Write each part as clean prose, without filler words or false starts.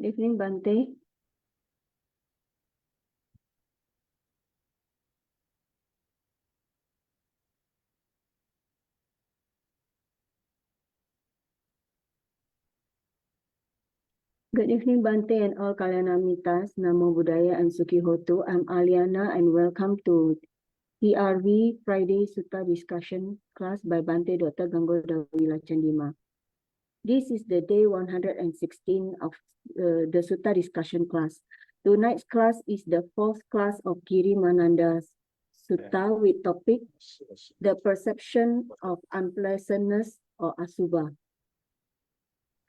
Good evening, Bhante. Good evening, Bhante and all Kalyanamitas. Namo Buddhaya and Sukhi Hotu. I'm Aliana and welcome to TRV Friday Sutta discussion class by Bhante Dr. Ganggodawila Chandima. This is the day 116 of the Sutta discussion class. Tonight's class is the fourth class of Girimānanda's Sutta with topic the perception of unpleasantness or asubha.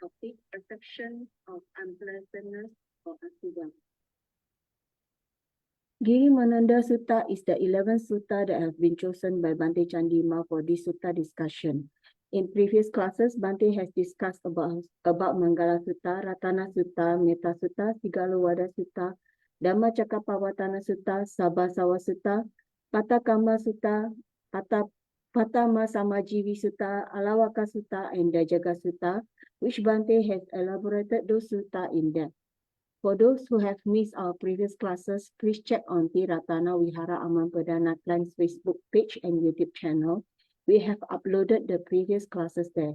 Topic perception of unpleasantness or asubha. Girimānanda Sutta is the 11th sutta that have been chosen by Bhante Chandima for this sutta discussion. In previous classes, Bhante has discussed about Mangala Sutta, Ratana Sutta, Metta Sutta, Sigalowada Sutta, Dhammacakkappavattana Sutta, Sabbasawa Sutta, Patakama Sutta, Patama Samajivi Sutta, Alawaka Sutta, and Dajaga Sutta, which Bhante has elaborated those sutta in depth. For those who have missed our previous classes, please check on Ti-Ratana Vihara Amampadana Clan's Facebook page and YouTube channel. We have uploaded the previous classes there.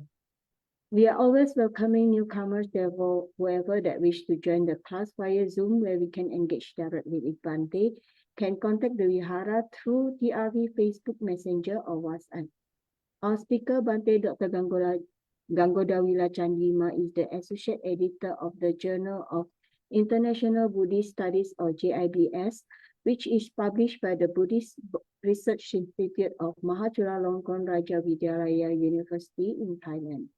We are always welcoming newcomers, therefore, whoever that wish to join the class via Zoom, where we can engage directly with Bhante, can contact the Vihara through TRV Facebook Messenger or WhatsApp. Our speaker, Bhante Dr. Ganggodawila Chandima, is the Associate Editor of the Journal of International Buddhist Studies or JIBS, which is published by the Buddhist Research Institute of Mahachulalongkorn Raja Vidyalaya University in Thailand.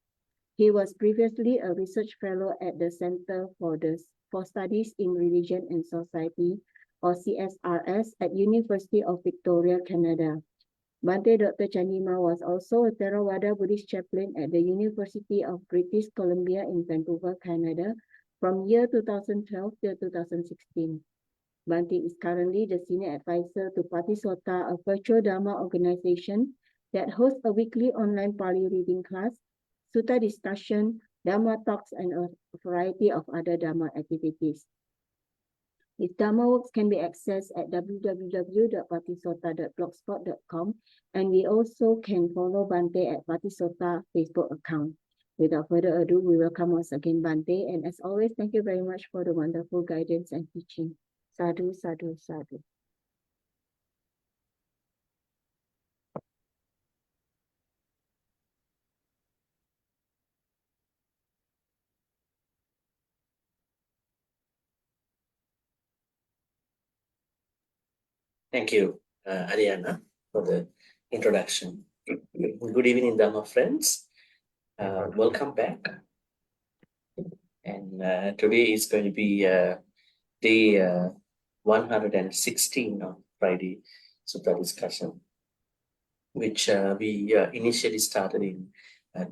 He was previously a research fellow at the Center for Studies in Religion and Society, or CSRS, at University of Victoria, Canada. Bhante Dr. Chandima was also a Theravada Buddhist chaplain at the University of British Columbia in Vancouver, Canada, from year 2012 to 2016. Bhante is currently the Senior Advisor to Patisota, a virtual Dharma organization that hosts a weekly online Pali reading class, Sutta discussion, Dharma talks, and a variety of other Dharma activities. His Dharma works can be accessed at www.patisota.blogspot.com, and we also can follow Bhante at Patisota Facebook account. Without further ado, we welcome once again Bhante, and as always, thank you very much for the wonderful guidance and teaching. Sadhu, sadhu, sadhu. Thank you, Ariana, for the introduction. Good evening, Dharma friends. Welcome back. And today is going to be day 116 of Friday Sutta discussion, which we initially started in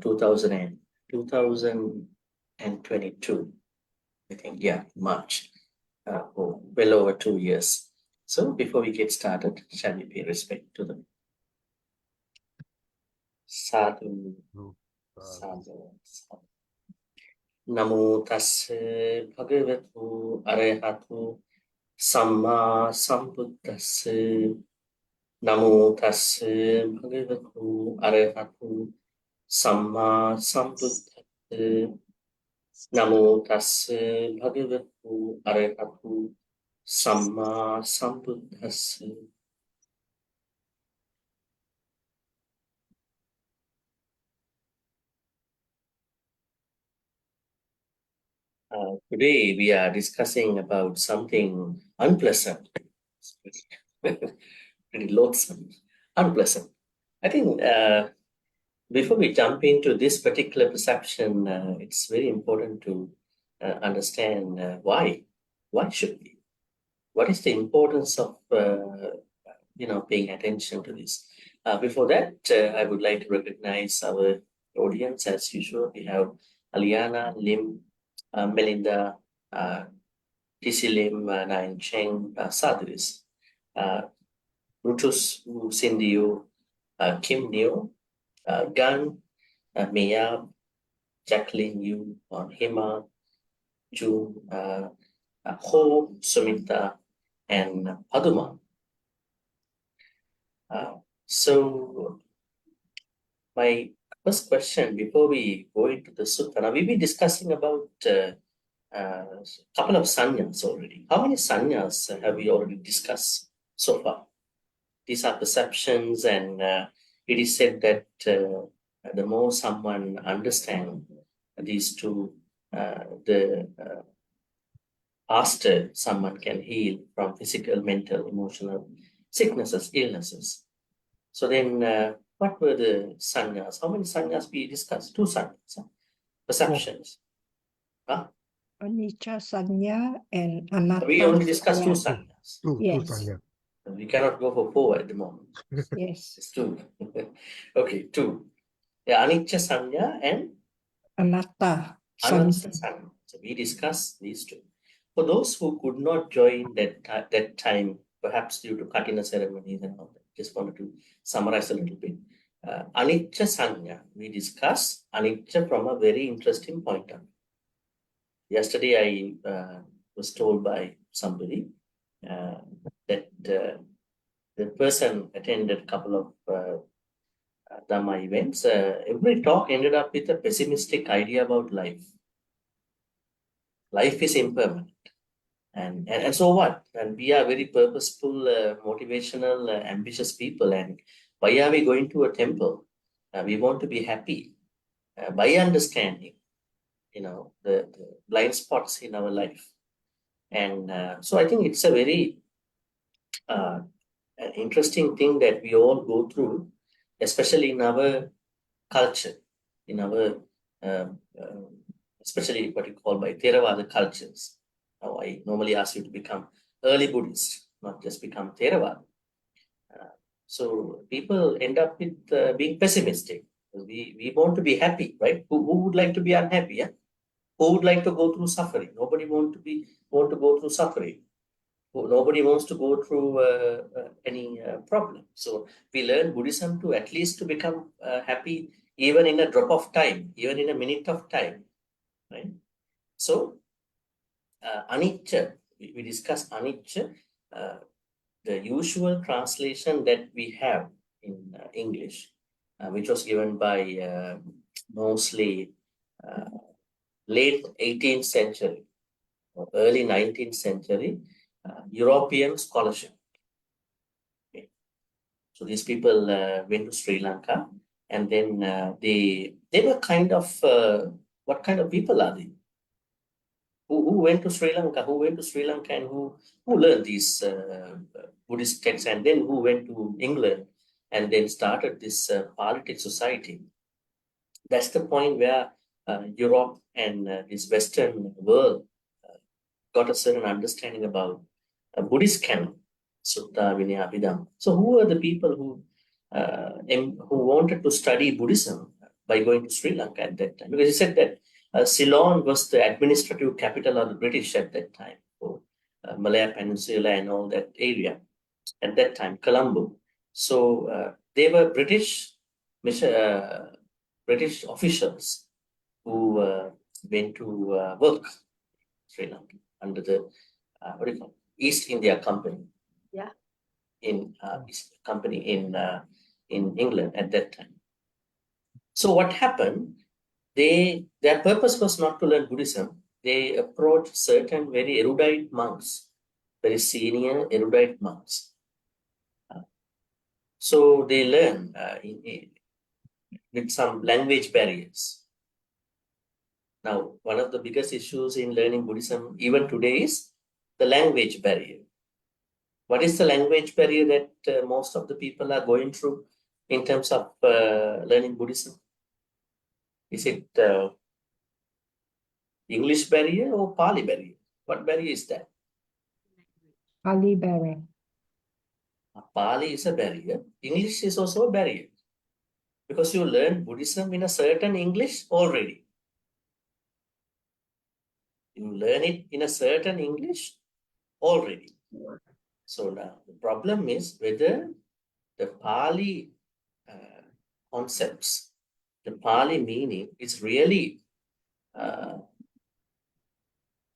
2022. I think, yeah, March, well over 2 years. So before we get started, shall we pay respect to them? Sadhu, sadhu, sadhu. Namo tassa bhagavatu arahatu samma sambuddhassa. Namo tassa bhagavatu arahatu samma sambuddhassa. Namo tassa bhagavatu arahatu samma sambuddhassa. Today we are discussing about something unpleasant, pretty loathsome, unpleasant. I think before we jump into this particular perception, it's very important to understand why. Why should we? What is the importance of paying attention to this? Before that, I would like to recognize our audience as usual. We have Aliana, Lim, Melinda, TC Lim, Nain Cheng, Sadris, Brutus, Cindy, Kim Neo, Gan, Mayab, Jacqueline Yu, Hema, June, Ho, Sumita, and Paduma. So my first question before we go into the sutta, now we've been discussing about a couple of sannyas already. How many sannyas have we already discussed so far? These are perceptions, and it is said that the more someone understands these two, the faster someone can heal from physical, mental, emotional sicknesses, illnesses. So then, what were the sannyas? How many sannyas we discussed? Two sannyas, huh? Perceptions. Huh? Anicca Sanya and Anatta We only discussed two Sanya. sannyas. Two Yes. sanya. We cannot go for four at the moment. Yes. It's two. Okay, two. Yeah, anicca sanya and Anatta anatta Sanya. sanya. So we discussed these two. For those who could not join that time, perhaps due to Katina ceremonies and all that, just wanted to summarize a little bit. Anicca sanya, we discussed anicca from a very interesting point of view. Yesterday, I was told by somebody that the person attended a couple of Dhamma events. Every talk ended up with a pessimistic idea about life. Life is impermanent. And so what? And we are very purposeful, motivational, ambitious people. And why are we going to a temple? We want to be happy by understanding, the blind spots in our life. And so I think it's a very an interesting thing that we all go through, especially in our culture, in our especially what you call by Theravada cultures. Now, I normally ask you to become early Buddhist, not just become Theravada. So people end up with being pessimistic. We want to be happy, right? Who would like to be unhappy? Yeah? Who would like to go through suffering? Nobody want to go through suffering. Nobody wants to go through any problem. So we learn Buddhism to at least to become happy even in a drop of time, even in a minute of time, right? So anicca, we discuss anicca. The usual translation that we have in English, which was given by mostly late 18th century or early 19th century European scholarship. Okay. So these people went to Sri Lanka, and then they were kind of what kind of people are they? Who went to Sri Lanka? Who went to Sri Lanka and who learned these Buddhist texts, and then who went to England and then started this politic society? That's the point where Europe and this Western world got a certain understanding about a Buddhist canon, Sutta, Vinaya, Abhidhamma. So who are the people who wanted to study Buddhism by going to Sri Lanka at that time? Because he said that Ceylon was the administrative capital of the British at that time, for Malaya Peninsula and all that area at that time, Colombo. So they were British officials who went to work in Sri Lanka under the what do you call it? East India Company. Yeah. In company in England at that time. So what happened? Their purpose was not to learn Buddhism. They approached certain very erudite monks, very senior erudite monks. So they learn with some language barriers. Now, one of the biggest issues in learning Buddhism even today is the language barrier. What is the language barrier that most of the people are going through in terms of learning Buddhism? Is it English barrier or Pali barrier? What barrier is that? Pali barrier. Pali is a barrier. English is also a barrier. Because you learn Buddhism in a certain English already. You learn it in a certain English already. So now the problem is whether the Pali concepts, the Pali meaning is really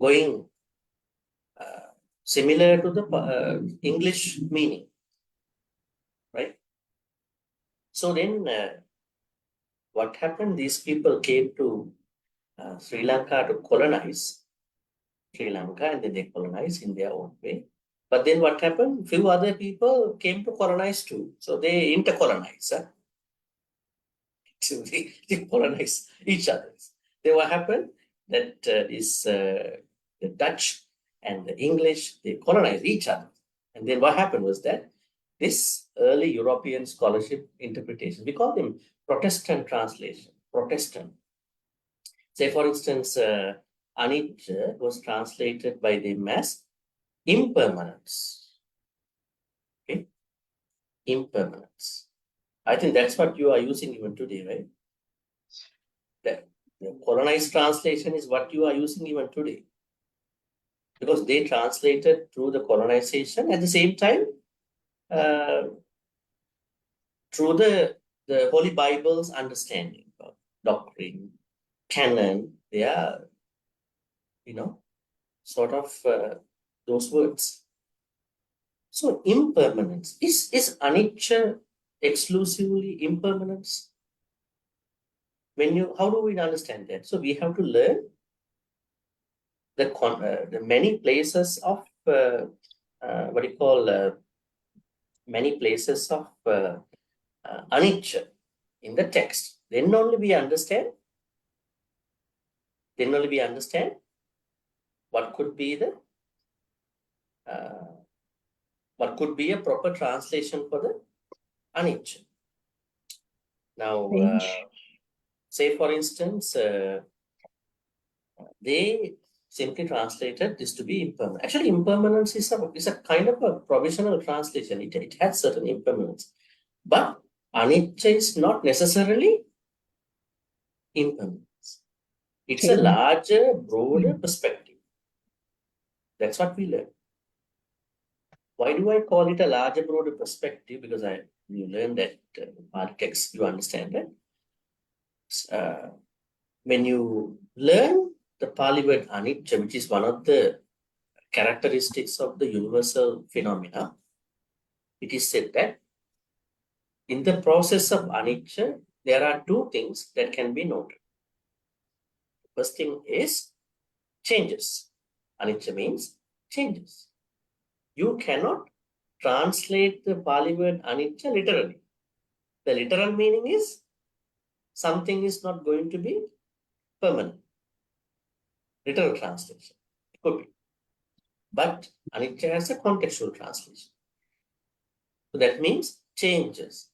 going similar to the English meaning, right? So then what happened? These people came to Sri Lanka to colonize Sri Lanka, and then they colonized in their own way. But then what happened? Few other people came to colonize too. So they intercolonize. So they colonize each other. Then what happened? That the Dutch and the English, they colonized each other. And then what happened was that this early European scholarship interpretation, we call them Protestant translation, Protestant. Say, for instance, anicca was translated by them as impermanence. Okay? Impermanence. I think that's what you are using even today, right? The colonized translation is what you are using even today. Because they translated through the colonization at the same time through the Holy Bible's understanding of doctrine, canon. They are, sort of those words. So impermanence. Is anicca exclusively impermanence? How do we understand that? So we have to learn the many places of many places of anicca in the text. Then only we understand what could be a proper translation for the anicca. Now, say for instance, they simply translated this to be impermanent. Actually, impermanence is a kind of a provisional translation. It has certain impermanence. But anicca is not necessarily impermanence. It's a larger, broader perspective. That's what we learn. Why do I call it a larger, broader perspective? Because you learn that Pali text, you understand that. When you learn the Pali word anicca, which is one of the characteristics of the universal phenomena, it is said that in the process of anicca, there are two things that can be noted. First thing is changes. Anicca means changes. You cannot translate the Pali word anicca literally. The literal meaning is something is not going to be permanent. Literal translation. It could be. But anicca has a contextual translation. So that means changes.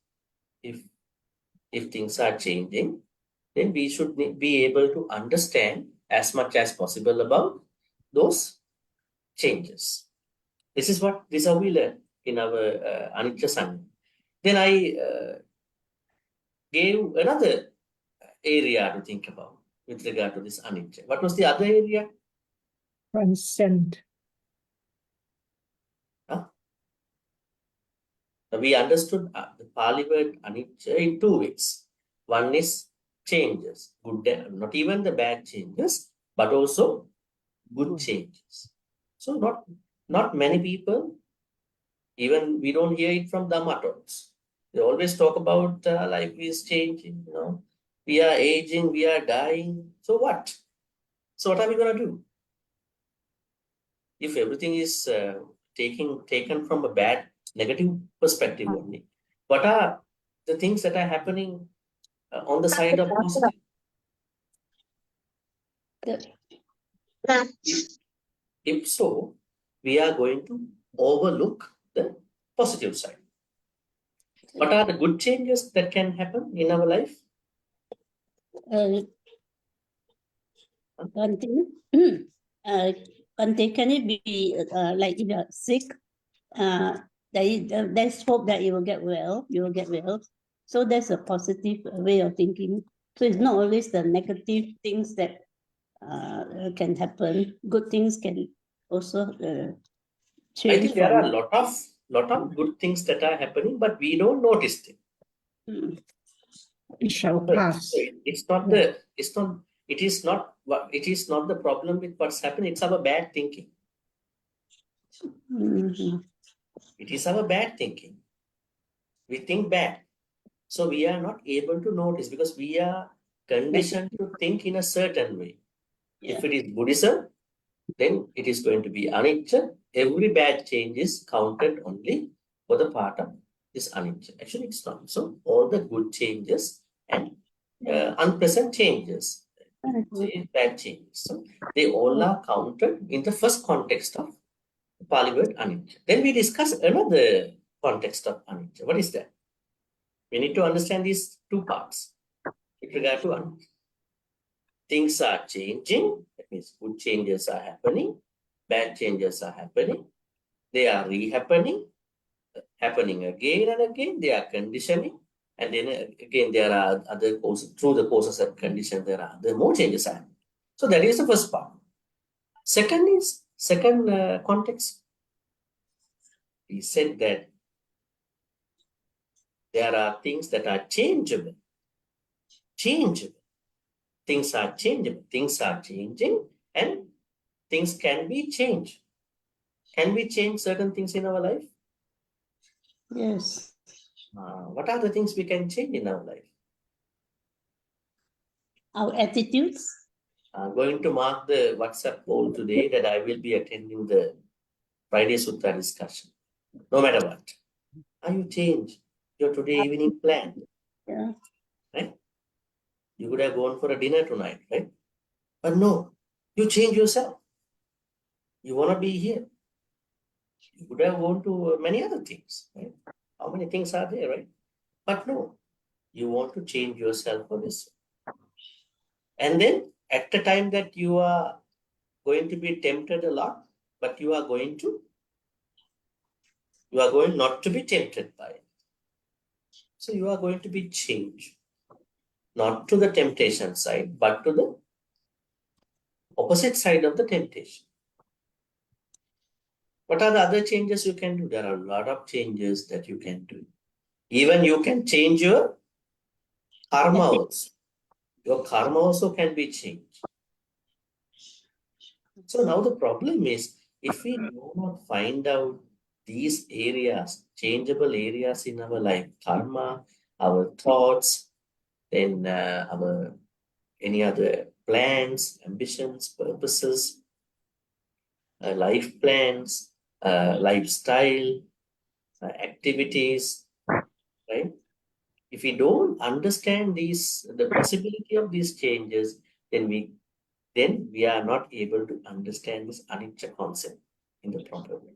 If things are changing, then we should be able to understand as much as possible about those changes. This is how we learn in our anicca sangha. Then I gave another area to think about with regard to this anicca. What was the other area? Transcend. We understood the Pali word anicca in two ways. One is changes, good, not even the bad changes, but also good changes. So not many people, even we don't hear it from Dhamma talks. They always talk about life is changing, we are aging, we are dying. So what? So what are we going to do? If everything is taken from a bad, negative perspective only, what are the things that are happening on the side of positive? If so, we are going to overlook the positive side. What are the good changes that can happen in our life? Bhante, can it be like if you're sick, there's hope that you will get well, So that's a positive way of thinking. So it's not always the negative things that can happen. Good things can also change. I think there are a lot of good things that are happening, but we don't notice them. It shall pass. It is not it is not the problem with what's happening, it's our bad thinking. Mhm. It is our bad thinking. We think bad. So we are not able to notice because we are conditioned to think in a certain way. Yeah. If it is Buddhism, then it is going to be anicca. Every bad change is counted only for the part of this anicca. Actually, it's not. So all the good changes and unpleasant changes, bad changes. So they all are counted in the first context of the Pali word anicca. Then we discuss another context of anicca. What is that? We need to understand these two parts with regard to anicca. Things are changing. That means good changes are happening. Bad changes are happening. They are re-happening, happening again and again. They are conditioning. And then again, there are other causes, through the causes and conditions, there are other more changes happening. So that is the first part. Second context. He said that there are things that are changeable. Changeable. Things are changeable. Things are changing and things can be changed. Can we change certain things in our life? Yes. What are the things we can change in our life? Our attitudes. I'm going to mark the WhatsApp poll today that I will be attending the Friday Sutta discussion. No matter what. Are you changed your today evening plan? Yeah. Right? You could have gone for a dinner tonight, right? But no, you change yourself. You want to be here. You could have gone to many other things, right? How many things are there, right? But no, you want to change yourself for this. And then at the time that you are going to be tempted a lot, but you are going not to be tempted by it. So you are going to be changed, not to the temptation side, but to the opposite side of the temptation. What are the other changes you can do? There are a lot of changes that you can do. Even you can change your karma also. Your karma also can be changed. So now the problem is, if we do not find out these areas, changeable areas in our life, karma, our thoughts, then our any other plans, ambitions, purposes, life plans, lifestyle, activities, right? If we don't understand the possibility of these changes, then we are not able to understand this anicca concept in the proper way.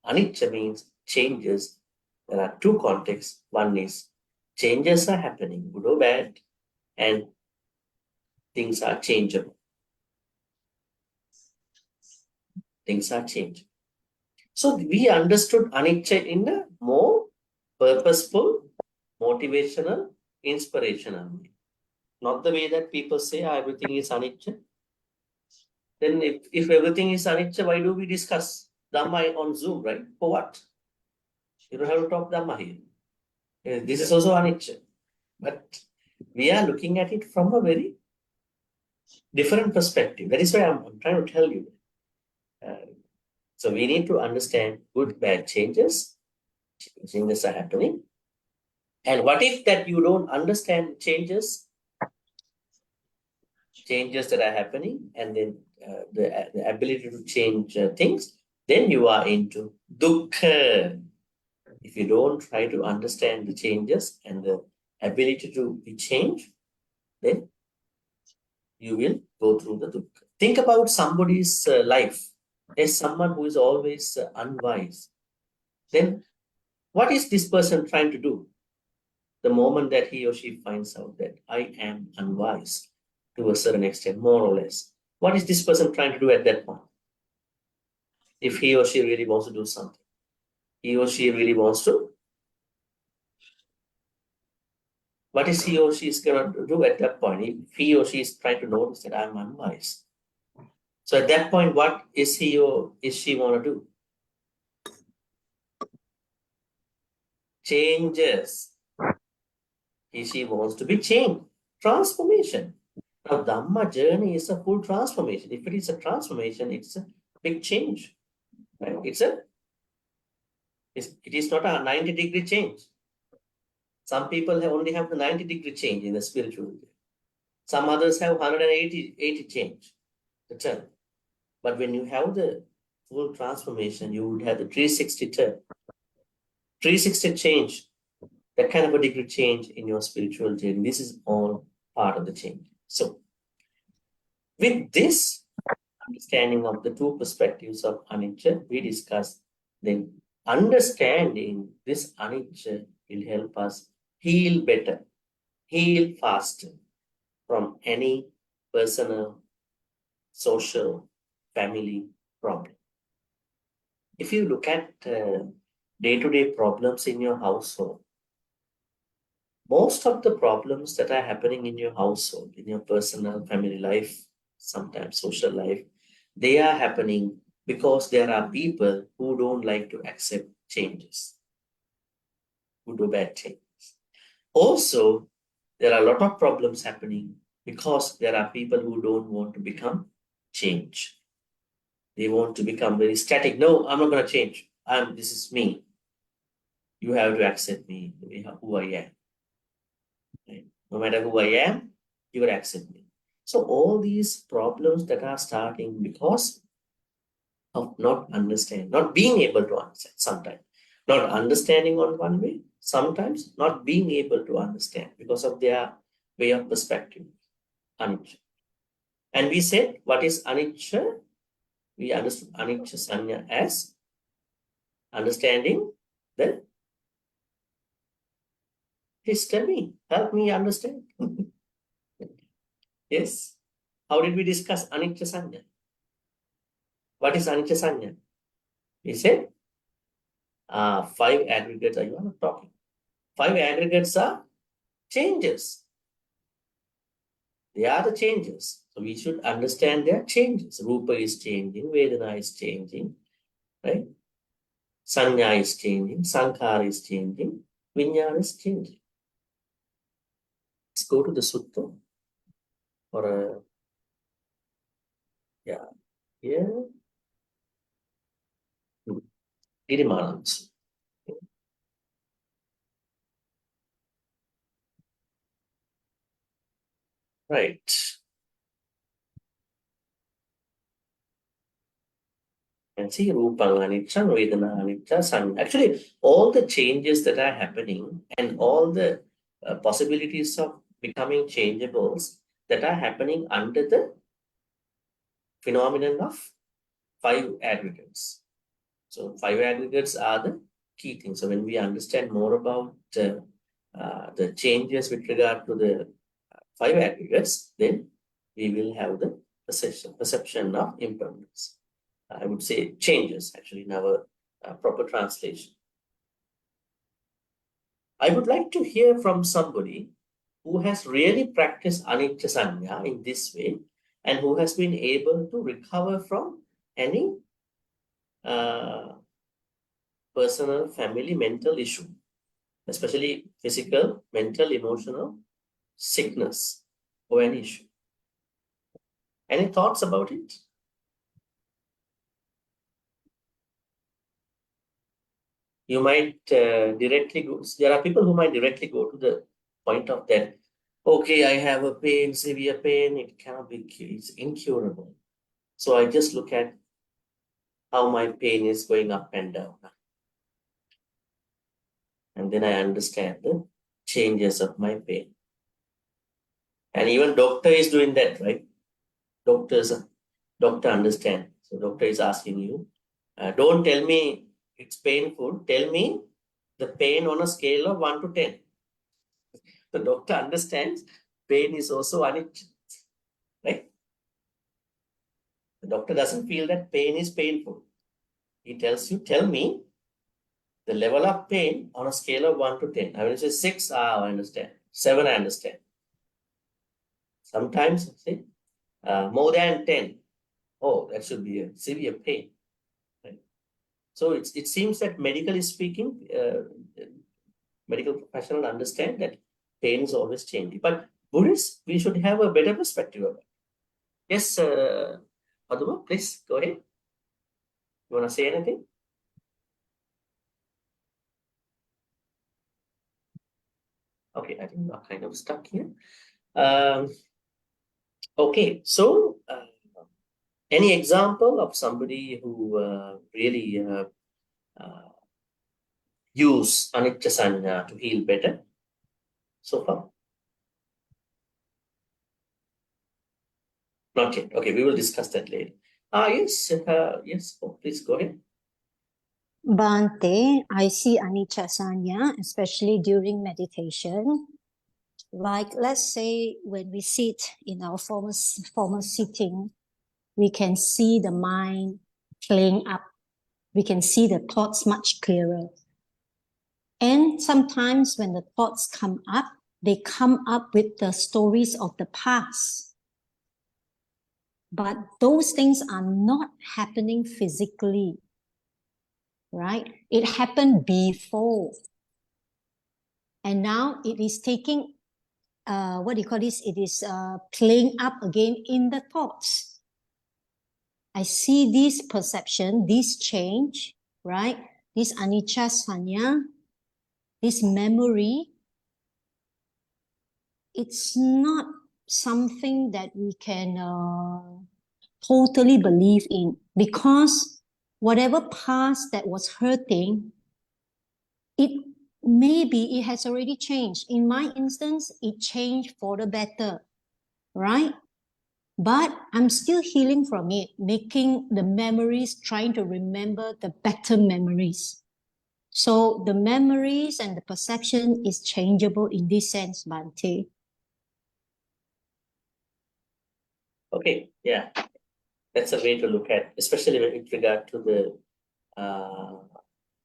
Anicca means changes. There are two contexts. One is changes are happening, good or bad, and things are changeable. Things are changing. So we understood anicca in a more purposeful, motivational, inspirational way. Not the way that people say everything is anicca. Then if everything is anicca, why do we discuss Dhamma on Zoom, right? For what? You don't have to talk Dhamma here. This is also anicca. But we are looking at it from a very different perspective. That is why I'm trying to tell you. So we need to understand good, bad changes. Changes are happening. And what if that you don't understand changes that are happening, and then the ability to change things, then you are into dukkha. If you don't try to understand the changes and the ability to be changed, then you will go through the dukkha. Think about somebody's life as someone who is always unwise. Then what is this person trying to do? The moment that he or she finds out that I am unwise to a certain extent, more or less, what is this person trying to do at that point? If he or she really wants to do something, he or she really wants to, what is he or she is going to do at that point? If he or she is trying to notice that I'm unwise. So at that point, what is he or is she want to do? Changes. She wants to be changed. Transformation. Now, Dhamma journey is a full transformation. If it is a transformation, it's a big change. Right? It is not a 90-degree change. Some people only have the 90-degree change in the spiritual way. Some others have 180 change, the turn. But when you have the full transformation, you would have the 360 turn. 360 change, that kind of a degree change in your spiritual journey. This is all part of the change. So, with this understanding of the two perspectives of anicca, we discussed, then understanding this anicca will help us heal better, heal faster from any personal, social, family problem. If you look at day-to-day problems in your household, most of the problems that are happening in your household, in your personal, family life, sometimes social life, they are happening because there are people who don't like to accept changes, who do bad things. Also, there are a lot of problems happening because there are people who don't want to become change. They want to become very static. No, I'm not going to change. This is me. You have to accept me, who I am. Right? No matter who I am, you will accept me. So all these problems that are starting because of not understanding, not being able to understand sometimes. Not understanding on one way, sometimes not being able to understand because of their way of perspective. Anicca. And we said, what is anicca? We understood anicca sanya as understanding the. Please tell me, help me understand. Yes. How did we discuss anicca sanya? What is anicca sanya? We said 5 aggregates. Are you not talking? 5 aggregates are changes. They are the changes. So we should understand their changes. Rupa is changing, Vedana is changing, right? Sanya is changing, Sankhara is changing, Vijnana is changing. Let's go to the Sutta or here. Girimānanda. Right. And see Rupa Anicca, Vedana Anicca, Sanya. Actually, all the changes that are happening and all the possibilities of becoming changeables that are happening under the phenomenon of 5 aggregates. So 5 aggregates are the key things. So when we understand more about the changes with regard to the 5 aggregates, then we will have the perception of impermanence. I would say changes actually in our proper translation. I would like to hear from somebody who has really practiced anicca sanya in this way and who has been able to recover from any personal, family, mental issue, especially physical, mental, emotional, sickness, or any issue. Any thoughts about it? You might directly go, there are people who might directly go to the point of that, okay, I have a pain, severe pain, it cannot be, it's incurable. So I just look at how my pain is going up and down. And then I understand the changes of my pain. And even doctor is doing that, right? Doctor understand. So doctor is asking you, don't tell me it's painful. Tell me the pain on a scale of 1 to 10. The doctor understands pain is also anicca, right? The doctor doesn't feel that pain is painful. He tells you, tell me the level of pain on a scale of 1 to 10. I mean, say 6, I understand. 7, I understand. Sometimes, say, more than 10. Oh, that should be a severe pain. Right? So it seems that medically speaking, medical professionals understand that pain is always changing. But Buddhists, we should have a better perspective of it. Yes, Paduma, please go ahead. You want to say anything? Okay, I think we're kind of stuck here. Okay, so any example of somebody who really use anicca sanya to heal better so far? Not yet. Okay, we will discuss that later. Yes, yes. Oh, please go ahead. Bhante, I see anicca sanya, especially during meditation. Like, let's say when we sit in our formal sitting, we can see the mind playing up. We can see the thoughts much clearer. And sometimes when the thoughts come up, they come up with the stories of the past. But those things are not happening physically, right? It happened before. And now it is taking, what do you call this? It is playing up again in the thoughts. I see this perception, this change, right? This anicca sanya, this memory. It's not something that we can totally believe in, because whatever past that was hurting, maybe it has already changed. In my instance, it changed for the better, right? But I'm still healing from it, making the memories, trying to remember the better memories. So the memories and the perception is changeable in this sense, Bhante. Okay, yeah, that's a way to look at, especially with regard to the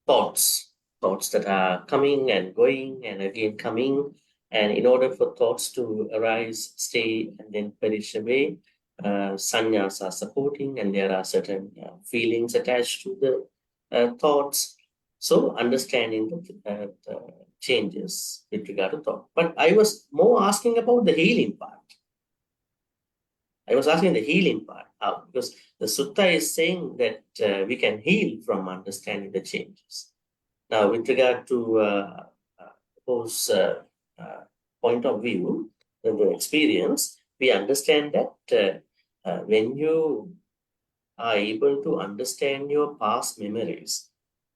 thoughts that are coming and going and again coming. And in order for thoughts to arise, stay, and then perish away, sanyas are supporting, and there are certain feelings attached to the thoughts. So understanding the changes with regard to thought. But I was more asking about the healing part. I was asking the healing part because the sutta is saying that we can heal from understanding the changes. Now, with regard to those point of view, the experience, we understand that when you are able to understand your past memories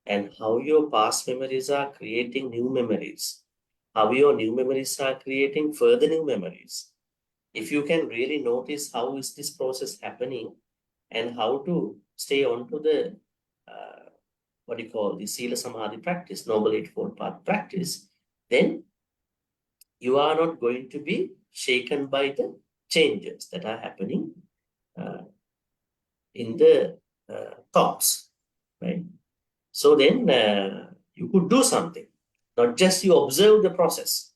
and how your past memories are creating new memories, how your new memories are creating further new memories, if you can really notice how is this process happening and how to stay on to the what you call the Sila Samadhi practice, Noble Eightfold Path practice, then you are not going to be shaken by the changes that are happening in the thoughts, right? So then you could do something, not just you observe the process.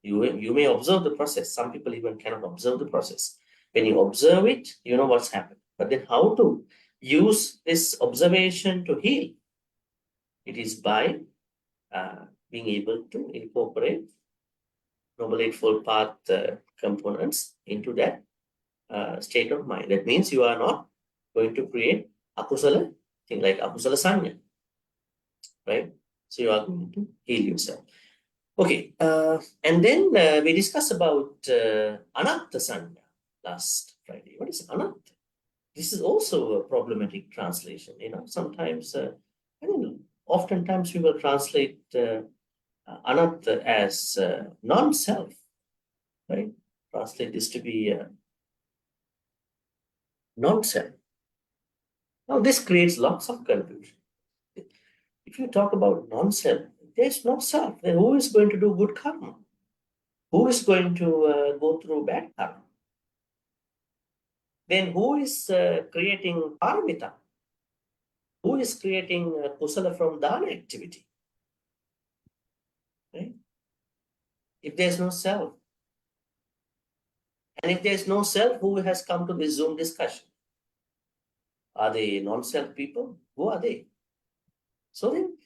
You may observe the process. Some people even cannot observe the process. When you observe it, you know what's happened. But then how to use this observation to heal? It is by being able to incorporate Noble Eightfold Path components into that state of mind. That means you are not going to create akusala, thing like akusala sanya, right? So you are going to heal yourself. Okay, and then we discussed about anatta sanya last Friday. What is anatta? This is also a problematic translation. You know, sometimes, I mean, oftentimes we will translate anatta as non-self, right? Translate this to be non-self. Now, this creates lots of confusion. If you talk about non-self, there's no self. Then who is going to do good karma? Who is going to go through bad karma? Then who is creating paramita? Who is creating kusala from dana activity? Right? If there's no self, and if there's no self, who has come to this Zoom discussion? Are they non-self people? Who are they? So then,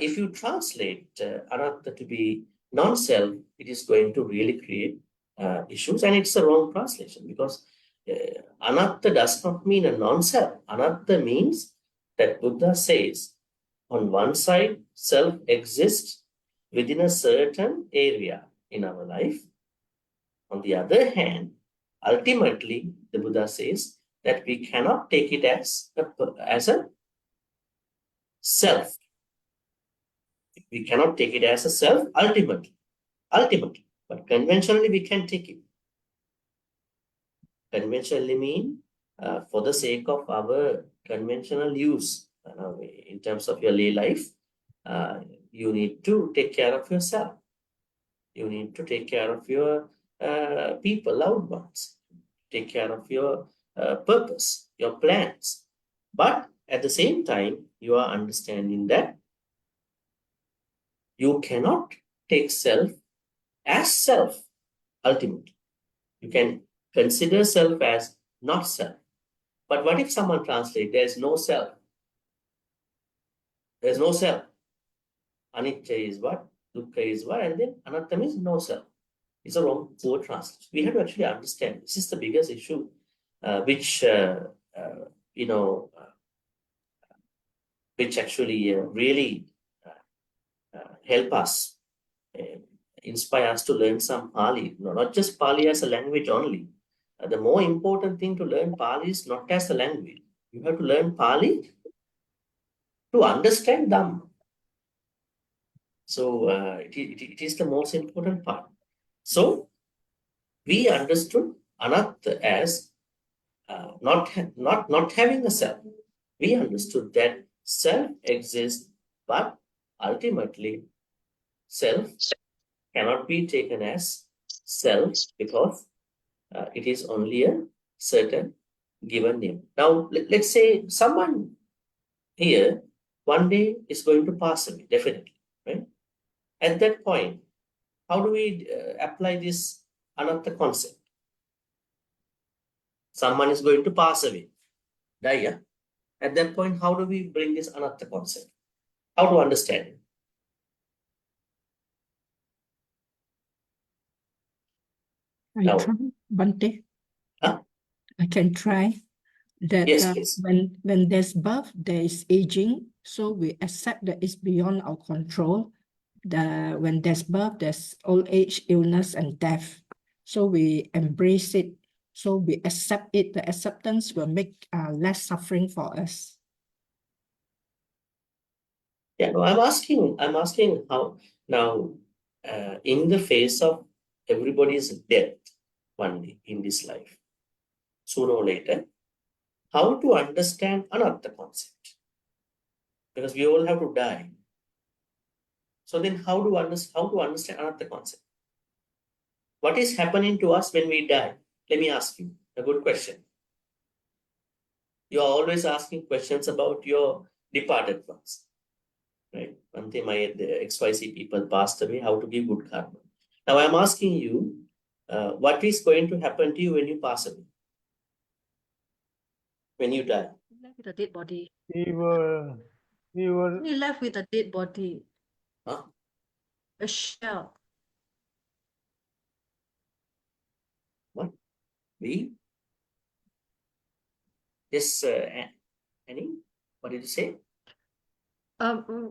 if you translate anatta to be non-self, it is going to really create issues, and it's a wrong translation because anatta does not mean a non-self. Anatta means that Buddha says on one side, self exists within a certain area in our life. On the other hand, ultimately, the Buddha says that we cannot take it as a self. We cannot take it as a self ultimately, but conventionally we can take it. Conventionally mean for the sake of our conventional use in terms of your lay life, you need to take care of yourself. You need to take care of your people, loved ones. Take care of your purpose, your plans. But at the same time, you are understanding that you cannot take self as self ultimately. You can consider self as not self. But what if someone translates, there's no self? There's no self. Anicca is what? Dukkha is what? And then anatta means no self. It's a wrong, poor translation. We have to actually understand this is the biggest issue, which actually really help us, inspire us to learn some Pali. No, not just Pali as a language only. The more important thing to learn Pali is not as a language. You have to learn Pali to understand Dhamma. So it is the most important part. So we understood anatta as not having a self. We understood that self exists, but ultimately self cannot be taken as self because it is only a certain given name. Now, let's say someone here one day is going to pass away, definitely, right? At that point, how do we apply this anatta concept? Someone is going to pass away, die, yeah? At that point, how do we bring this anatta concept? How to understand it? I Now- try, Bhante. Huh? I can try that Yes, please. when there's birth, there is aging. So we accept that it's beyond our control. When there's birth, there's old age, illness, and death. So we embrace it. So we accept it. The acceptance will make less suffering for us. Yeah, no, I'm asking how now, in the face of everybody's death one day in this life, sooner or later, how to understand anatta concept? Because we all have to die. So then how to understand anatta concept? What is happening to us when we die? Let me ask you a good question. You are always asking questions about your departed ones. Right? One time the XYZ people passed away, how to give good karma. Now I'm asking you, what is going to happen to you when you pass away? When you die? Left with a dead body. We were Only left with a dead body, Huh? a shell. What? We? Yes, Annie? What did you say?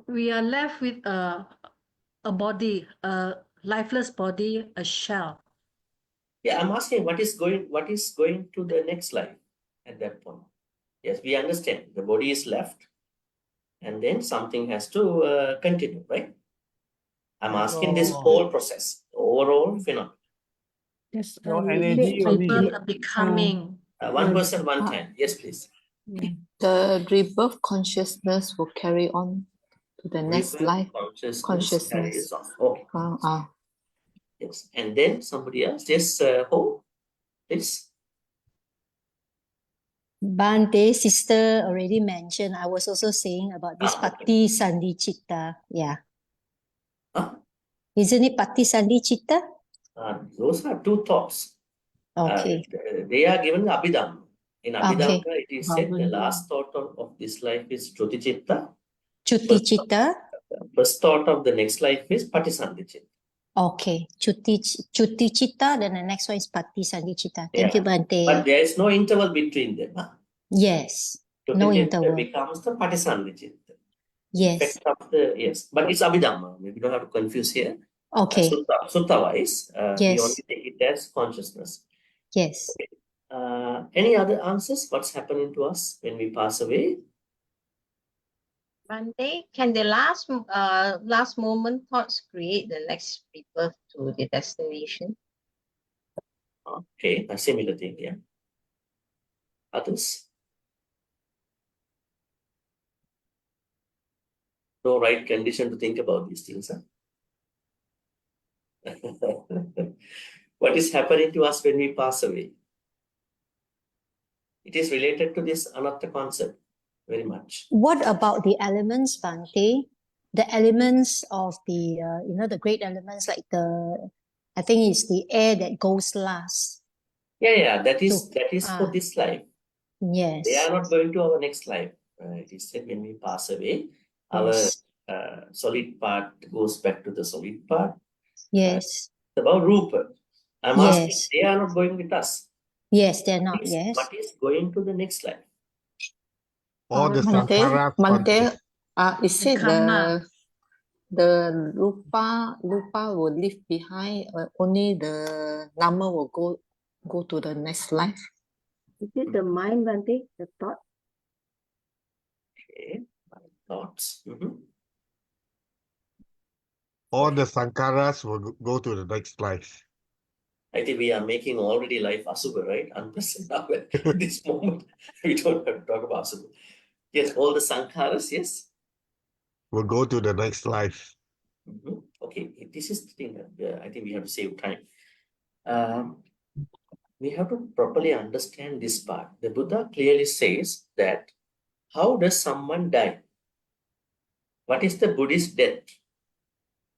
We are left with a body, a lifeless body, a shell. Yeah, I'm asking what is going to the next life at that point? Yes, we understand the body is left, and then something has to continue, right? I'm asking this whole process, overall phenomenon. Yes, No we energy live only. Rebirth, becoming. One person, one time. Yes, please. The rebirth consciousness will carry on to the next Rebirth life. Consciousness consciousness. carries on. Okay. Yes, and then somebody else. Yes, who? Please. Bhante, sister already mentioned. I was also saying about this Okay. Pati Sandi Chitta. Yeah. Huh? Isn't it Pati Sandi Chitta? Those are two thoughts. Okay. They are given in Abhidhamma. In Abhidhamma, Okay. it is said the last thought of this life is Jyoti Chitta. Chuti Chitta. First thought of the next life is Patisandhi Chitta. Okay. Chuti Chitta, then the next one is Pati Sandi Chitta. Thank you, But Bhante. there is no interval between them. Yes. Chuti No Chitta interval. becomes the Patisandi Chitta. Yes. Effect of the, yes, but it's Abhidhamma. We don't have to confuse here. Okay. Sutta wise, we Yes. only take it as consciousness. Yes. Any other answers? What's happening to us when we pass away? Bhante, can the last moment thoughts create the next rebirth to the destination? Okay, a similar thing, yeah. Others? No right condition to think about these things, huh? What is happening to us when we pass away? It is related to this anatta concept very much. What about the elements, Bhante? The elements of the, the great elements like I think it's the air that goes last. Yeah, that is So, for this life. Yes. They are not going to our next life. It is said when we pass away, Yes. our solid part goes back to the solid part. Yes. It's about Rupa. I'm asking, Yes. they are not going with us. Yes, they're not. Yes. What is going to the next life? All the Bhante, sankharas. Bhante. Is The it karma. the rupa will leave behind, only the nama will go to the next life? Is it the mind, Bhante, the thought? Okay, my thoughts. All the sankharas will go to the next life. I think we are making already life asubha, right? Unpleasant. At this moment, we don't have to talk about asubha. Yes, all the sankharas, yes. Will go to the next life. Okay, this is the thing. I think we have to save time. We have to properly understand this part. The Buddha clearly says that how does someone die? What is the Buddhist death?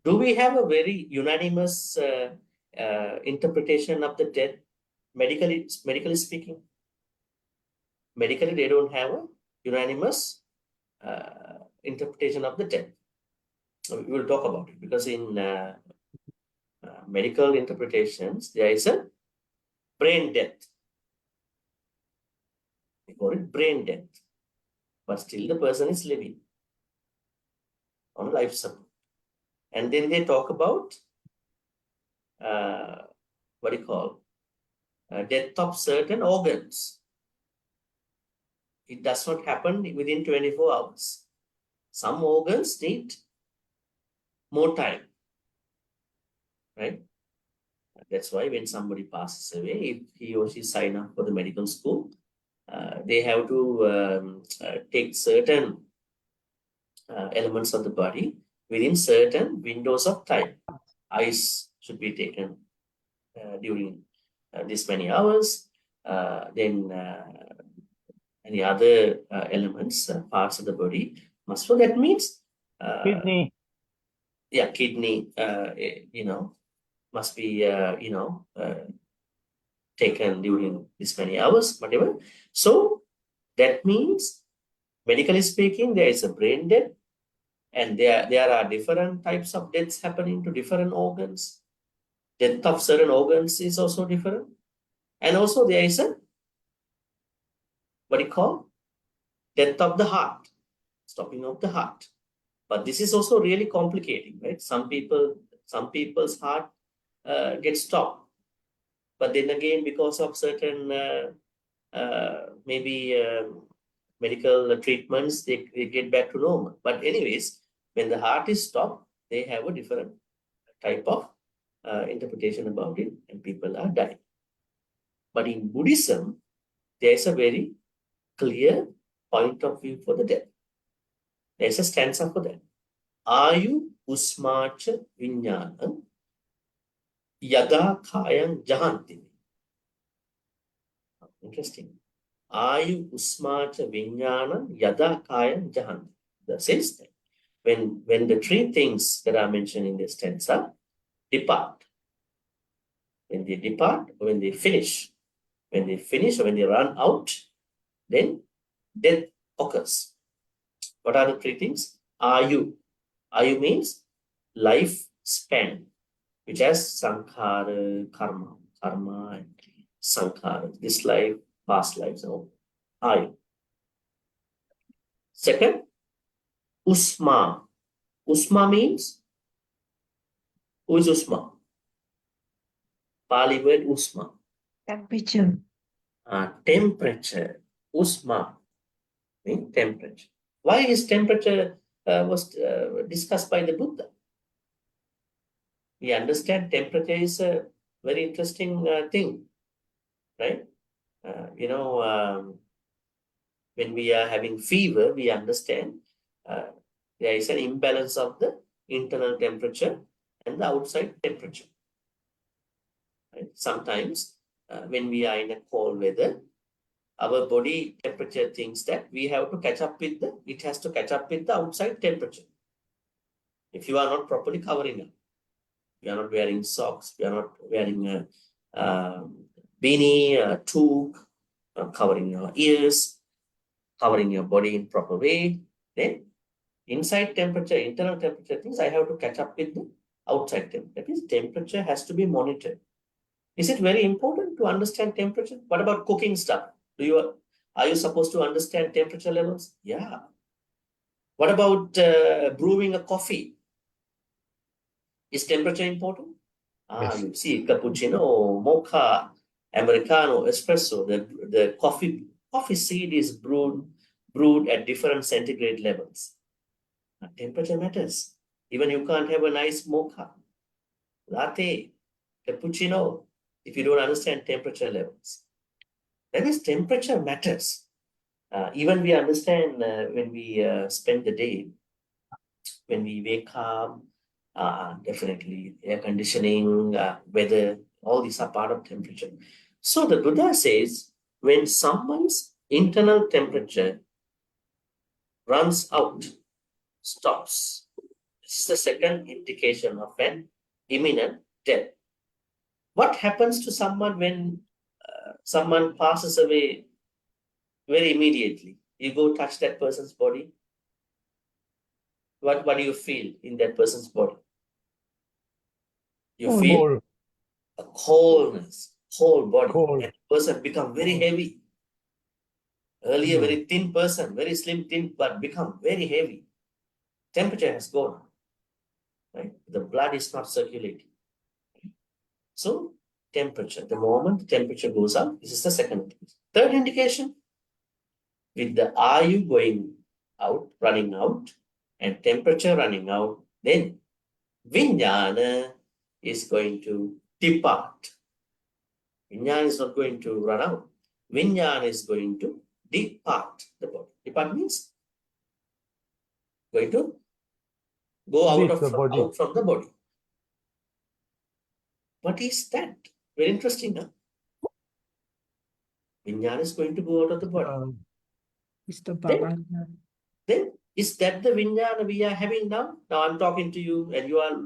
Do we have a very unanimous interpretation of the death, medically speaking? Medically, they don't have a unanimous interpretation of the death. So we will talk about it because in medical interpretations, there is a brain death. We call it brain death. But still the person is living on life support. And then they talk about death of certain organs. It does not happen within 24 hours. Some organs need more time, right? That's why when somebody passes away, if he or she sign up for the medical school, they have to take certain elements of the body within certain windows of time. Eyes should be taken during this many hours. Then any other elements, parts of the body must. So that means Kidney. Yeah, kidney. Must be taken during this many hours, whatever. So that means, medically speaking, there is a brain death, and there are different types of deaths happening to different organs. Death of certain organs is also different, and also there is a death of the heart, stopping of the heart. But this is also really complicating, right? Some people's heart gets stopped, but then again, because of certain medical treatments, they get back to normal. But anyways, when the heart is stopped, they have a different type of interpretation about it, and people are dying. But in Buddhism, there is a very clear point of view for the death. There is a stanza for that. Ayu usmacha viññānam yada kāyam jahanti. Interesting. Ayu usmacha viññānam yada kāyam jahanti. That says that when the three things that are mentioned in this stanza depart, when they depart, or when they finish, or when they run out, then death occurs. What are the three things? Ayu. Ayu means life span, which has sankhara, karma and sankhara, this life, past lives, ayu. Second, usma. Usma means, who is usma? Pali word usma. Temperature. Temperature. Usma means temperature. Why is temperature was discussed by the Buddha? We understand temperature is a very interesting thing, right? When we are having fever, we understand there is an imbalance of the internal temperature and the outside temperature. Right? Sometimes when we are in a cold weather, our body temperature thinks that we have to catch up with it has to catch up with the outside temperature. If you are not properly covering up, you are not wearing socks, you are not wearing a beanie, a toque, covering your ears, covering your body in proper way, then inside temperature, internal temperature things, I have to catch up with the outside temperature. That means temperature has to be monitored. Is it very important to understand temperature? What about cooking stuff? Are you supposed to understand temperature levels? Yeah. What about brewing a coffee? Is temperature important? Yes. You see, cappuccino, mocha, americano, espresso. The coffee seed is brewed at different centigrade levels. Temperature matters. Even you can't have a nice mocha, latte, cappuccino if you don't understand temperature levels. That means temperature matters. Even we understand when we spend the day, when we wake up, definitely air conditioning, weather, all these are part of temperature. So the Buddha says, when someone's internal temperature runs out, stops, this is the second indication of an imminent death. What happens to someone when someone passes away very immediately? You go touch that person's body. What do you feel in that person's body? You feel Cold. a coldness, whole body. Cold. That person become very heavy. Earlier, Mm. very thin person, very slim, thin, but become very heavy. Temperature has gone up. Right? The blood is not circulating. So, temperature. The moment the temperature goes up, this is the second indication. Third indication, with the ayu going out, running out, and temperature running out, then vijnana is going to depart. Vijnana is not going to run out. Vijnana is going to depart the body. Depart means going to go out from the body. What is that? Very interesting, huh? Vijnana is going to go out of the body. Mr. Bhavana. Then is that the vijnana we are having now? Now I'm talking to you and you are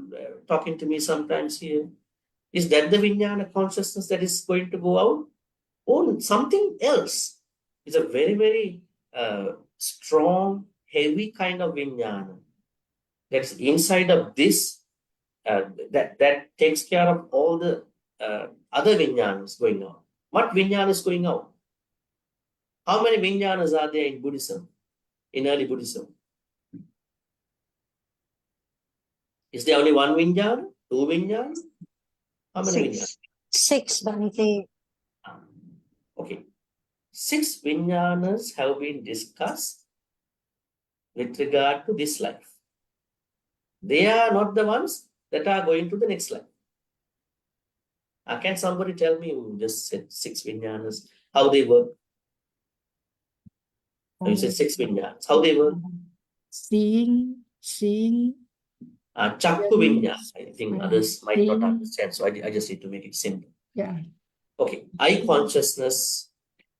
talking to me sometimes here. Is that the vijnana consciousness that is going to go out? Or something else? It's a very, very strong, heavy kind of vijnana that's inside of this, that takes care of all the other vijnanas going out. What vijnana is going out? How many vijnanas are there in Buddhism, in early Buddhism? Is there only one vijnana? Two vijnanas? How many vijnanas? Six, Bhante. Okay. 6 vijnanas have been discussed with regard to this life. They are not the ones that are going to the next life. Can somebody tell me who just said 6 vijnanas, how they work? You said 6 vijnanas, how they work? Seeing, Chakku vijnana. I think others might not understand, so I just need to make it simple. yeah, Okay, eye consciousness,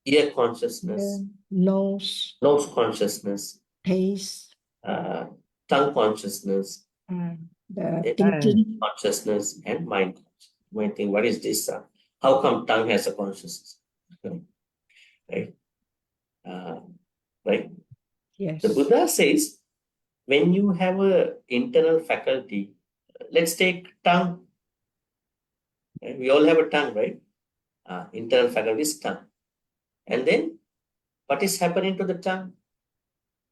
ear consciousness, nose, nose consciousness, taste, tongue consciousness, the thinking. consciousness, and mind consciousness. You might think, what is this? How come tongue has a consciousness? Right? Right? Yes. The Buddha says, when you have an internal faculty, let's take tongue. Okay? We all have a tongue, right? Internal faculty is tongue. And then what is happening to the tongue?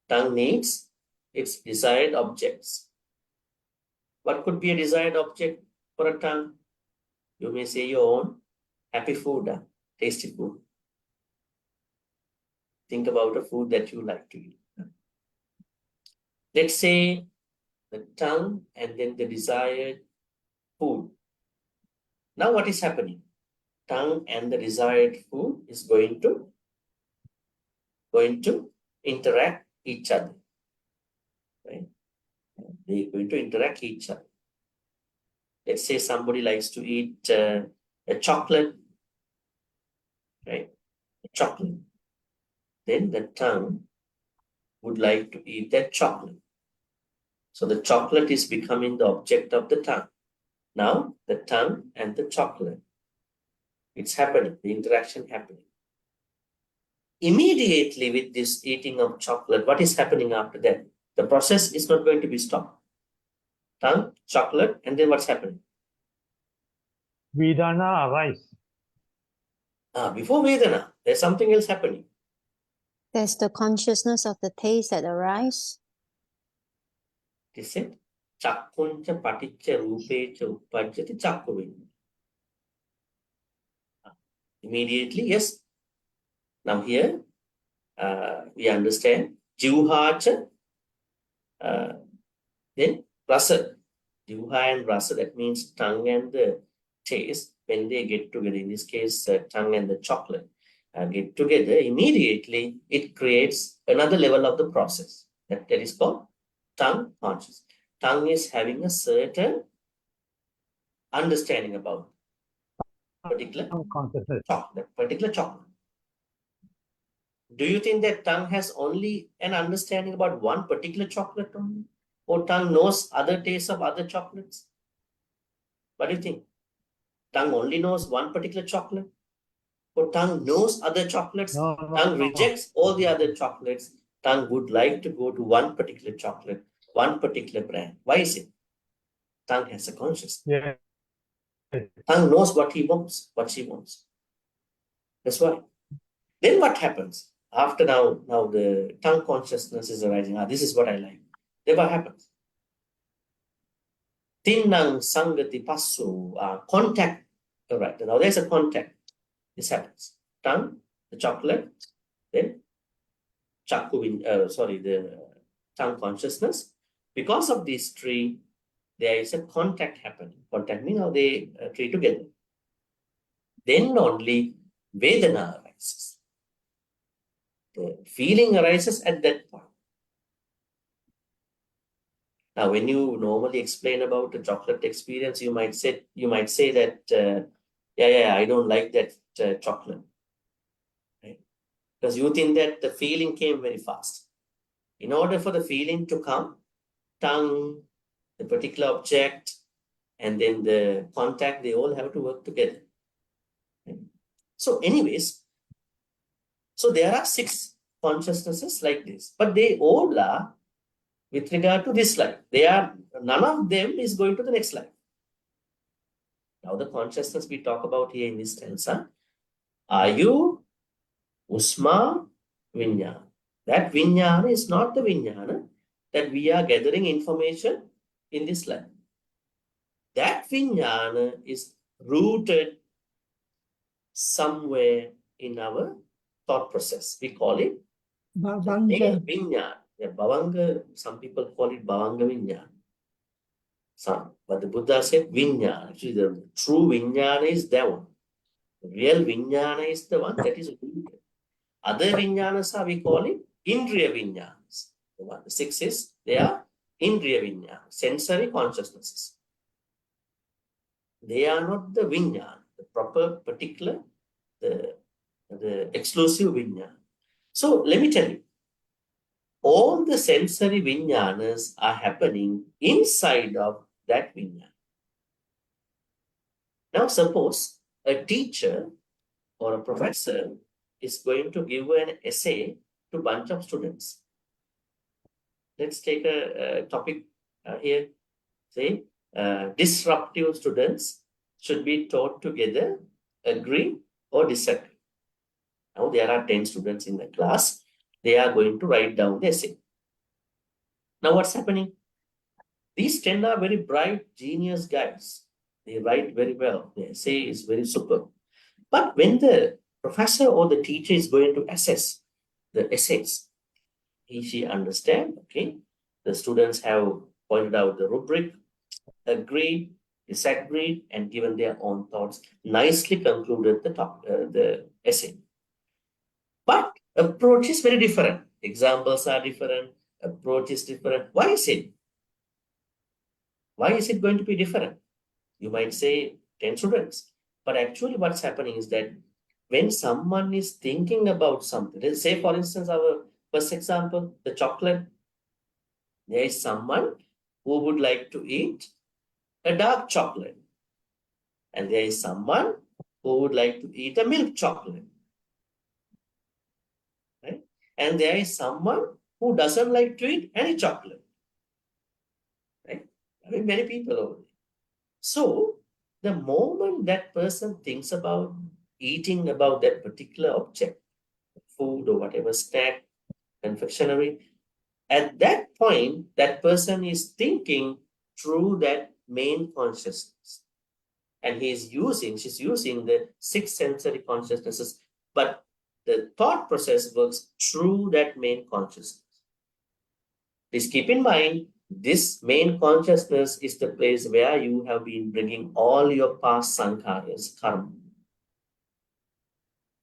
Tongue needs its desired objects. What could be a desired object for a tongue? You may say your own happy food, tasty food. Think about a food that you like to eat. Let's say the tongue and then the desired food. Now what is happening? Tongue and the desired food is going to interact each other. Right? They're going to interact each other. Let's say somebody likes to eat a chocolate, right? A chocolate. Then the tongue would like to eat that chocolate. So the chocolate is becoming the object of the tongue. Now the tongue and the chocolate, it's happening, the interaction happening. Immediately with this eating of chocolate, what is happening after that? The process is not going to be stopped. Tongue, chocolate, and then what's happening? Vedana arise. Before Vedana, there's something else happening. There's the consciousness of the taste that arise. It is said, Chakkuncha paticca rupecha uppajjati chakkuvinya. Immediately, yes. Now here, we understand Jivhacha, then rasa. Jivha and rasa, that means tongue and the taste, when they get together, in this case, tongue and the chocolate get together, immediately it creates another level of the process. That is called tongue conscious. Tongue is having a certain understanding about particular Consciousness. chocolate. Do you think that tongue has only an understanding about one particular chocolate only? Or tongue knows other tastes of other chocolates? What do you think? Tongue only knows one particular chocolate? Or tongue knows other chocolates? No, Tongue rejects all the other chocolates. Tongue would like to go to one particular chocolate, one particular brand. Why is it? Tongue has a consciousness. Yeah. Tongue knows what he wants, what she wants. That's why. Then what happens? After now the tongue consciousness is arising. This is what I like. Then what happens? Tinnang sangati passu, contact. All right. Now there's a contact. This happens. Tongue, the chocolate, then the tongue consciousness. Because of these three, there is a contact happening. Contact means how they three together. Then only Vedana arises. The feeling arises at that point. Now, when you normally explain about the chocolate experience, you might say that, I don't like that chocolate, right? Because you think that the feeling came very fast. In order for the feeling to come, tongue, the particular object, and then the contact, they all have to work together. Right? So anyways, so there are 6 consciousnesses like this, but they all are with regard to this life. None of them is going to the next life. Now the consciousness we talk about here in this stanza, Ayu, Usma, Vinyana. That Vinyana is not the Vinyana that we are gathering information in this life. That Vinyana is rooted somewhere in our thought process. We call it Bhavanga. Vinyana. Yeah, Bhavanga, some people call it Bhavanga Vinyana. But the Buddha said Vinyana. Actually, the true Vinyana is that one. The real Vinyana is the one that is rooted. Other Vinyanas we call it Indriya Vinyanas. The 6 is, they are Indriya Vinyana, sensory consciousnesses. They are not the Vinyana, the proper, particular, the exclusive Vinyana. So let me tell you, all the sensory Vinyanas are happening inside of that Vinyana. Now suppose a teacher or a professor is going to give an essay to a bunch of students. Let's take a topic here, say disruptive students should be taught together, agree or disagree. Now there are 10 students in the class. They are going to write down the essay. Now what's happening? These 10 are very bright, genius guys. They write very well. The essay is very superb. But when the professor or the teacher is going to assess the essays, she understand, okay, the students have pointed out the rubric, agreed, disagreed, and given their own thoughts, nicely concluded the essay. But approach is very different. Examples are different, approach is different. Why is it? Why is it going to be different? You might say 10 students. But actually what's happening is that when someone is thinking about something, let's say for instance, our first example, the chocolate, there is someone who would like to eat a dark chocolate. And there is someone who would like to eat a milk chocolate. Right? And there is someone who doesn't like to eat any chocolate. Right? I mean, many people over there. So the moment that person thinks about eating about that particular object, food or whatever, snack, confectionery, at that point, that person is thinking through that main consciousness. And she's using the 6 sensory consciousnesses, but the thought process works through that main consciousness. Please keep in mind, this main consciousness is the place where you have been bringing all your past sankharas, karma.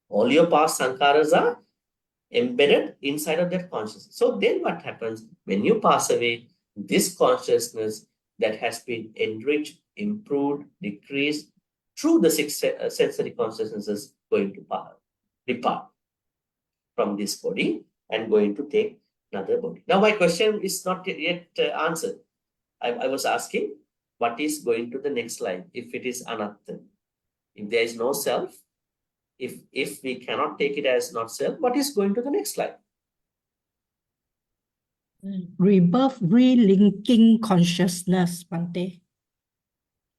All your past sankharas are embedded inside of that consciousness. So then what happens when you pass away? This consciousness that has been enriched, improved, decreased through the 6 sensory consciousnesses going to depart from this body and going to take another body. Now my question is not yet answered. I was asking, what is going to the next life if it is anatta? If there is no self, if we cannot take it as not self, what is going to the next life? Rebirth, relinking consciousness, Bhante.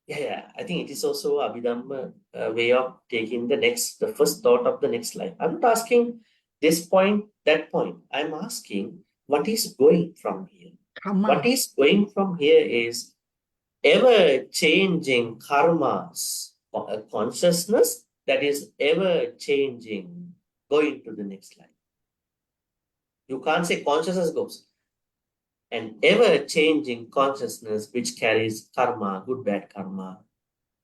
Yeah, I think it is also Abhidhamma way of taking the first thought of the next life. I'm not asking this point, that point. I'm asking what is going from here. Karma. What is going from here is ever-changing karmas, a consciousness that is ever-changing, going to the next life. You can't say consciousness goes. An ever-changing consciousness which carries karma, good, bad karma,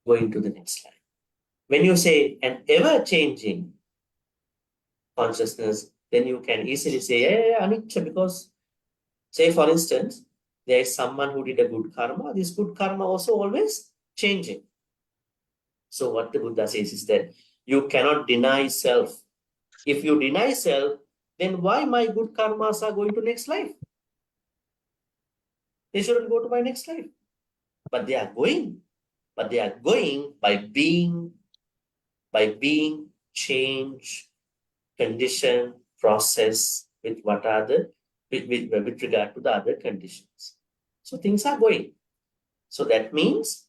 going to the next life. When you say an ever-changing consciousness, then you can easily say, yeah, anicca, because, say for instance, there is someone who did a good karma. This good karma also always changing. So what the Buddha says is that you cannot deny self. If you deny self, then why my good karmas are going to next life? They shouldn't go to my next life. But they are going. But they are going by being change, condition, process with what are the with regard to the other conditions. So things are going. So that means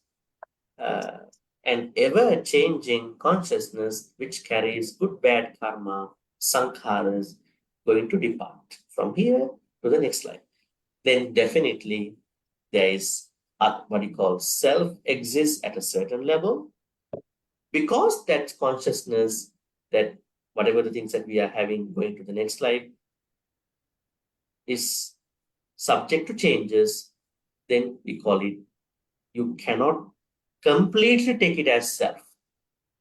an ever-changing consciousness which carries good, bad karma, sankharas, going to depart from here to the next life. Then definitely there is what you call self exists at a certain level, because that consciousness, that whatever the things that we are having going to the next life is subject to changes, then we call it, you cannot completely take it as self.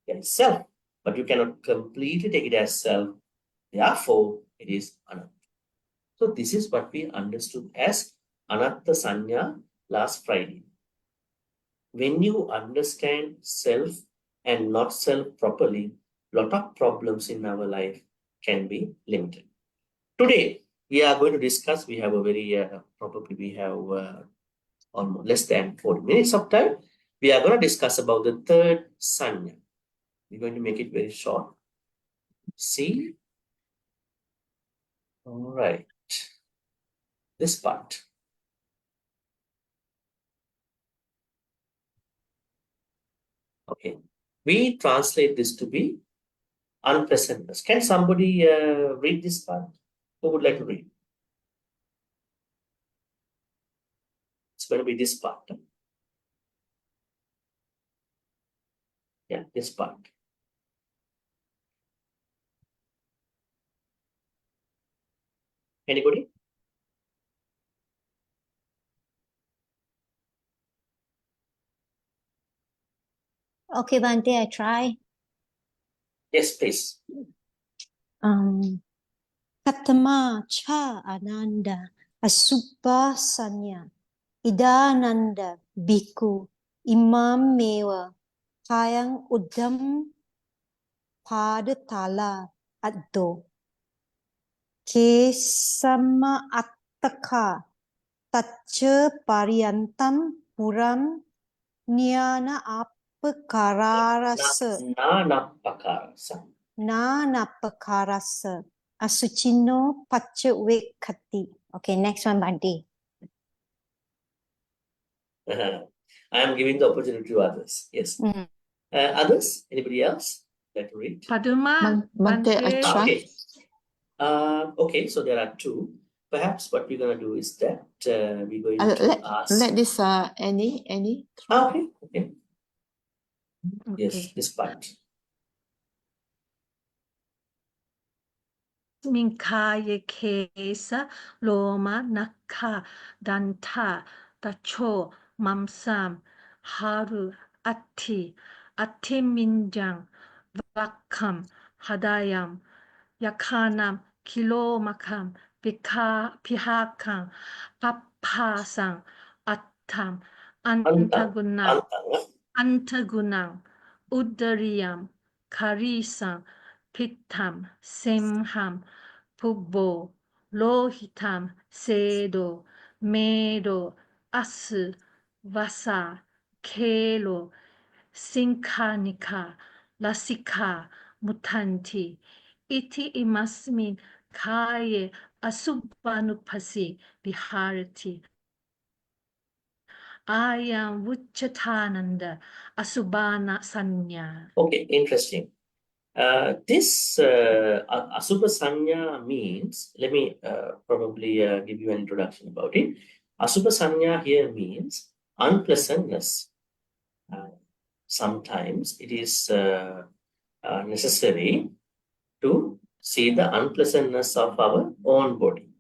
It is self, but you cannot completely take it as self. Therefore, it is anatta. So this is what we understood as anatta sanya last Friday. When you understand self and not self properly, lot of problems in our life can be limited. Today, we are going to discuss, we have a very, probably we have almost less than 40 minutes of time. We are going to discuss about the third sanya. We're going to make it very short. See? All right. This part. Okay. We translate this to be unpleasantness. Can somebody read this part? Who would like to read? It's going to be this part. Huh? Yeah, this part. Anybody? Okay, Bhante, I try. Yes, please. Katama cha ananda asubha sanya idananda bhikkhu imam meva kayang udam padatala addo kesama attaka tacha pariyantam puram nyana apakararasa Nanapakarasa. nanapakarasa asuchino pacha vekati. Okay, next one, Bhante. I am giving the opportunity to others. Yes. Others? Anybody else? Like to read? Paduma, Bhante, I Bhante. try. Okay. Okay, so there are two. Perhaps what we're going to do is that we're going to ask. Let this Annie. Okay, okay. Yes, Okay. this part. Minkaya kesa loma naka danta tacho mamsam haru ati minjang vakam hadayam yakanam kilomakam pihakam papasang attam antagunam antagunang udariyam karisang pitam semham pubbo lohitam sedo medo asu vasa kelo sinkanika lasika mutanti iti imasmin kaye asubbanupasi viharati ayam vuchatananda asubana sanya. Okay, interesting. This asubha sanya means, let me probably give you an introduction about it. Asubha sanya here means unpleasantness. Sometimes it is necessary to see the unpleasantness of our own body,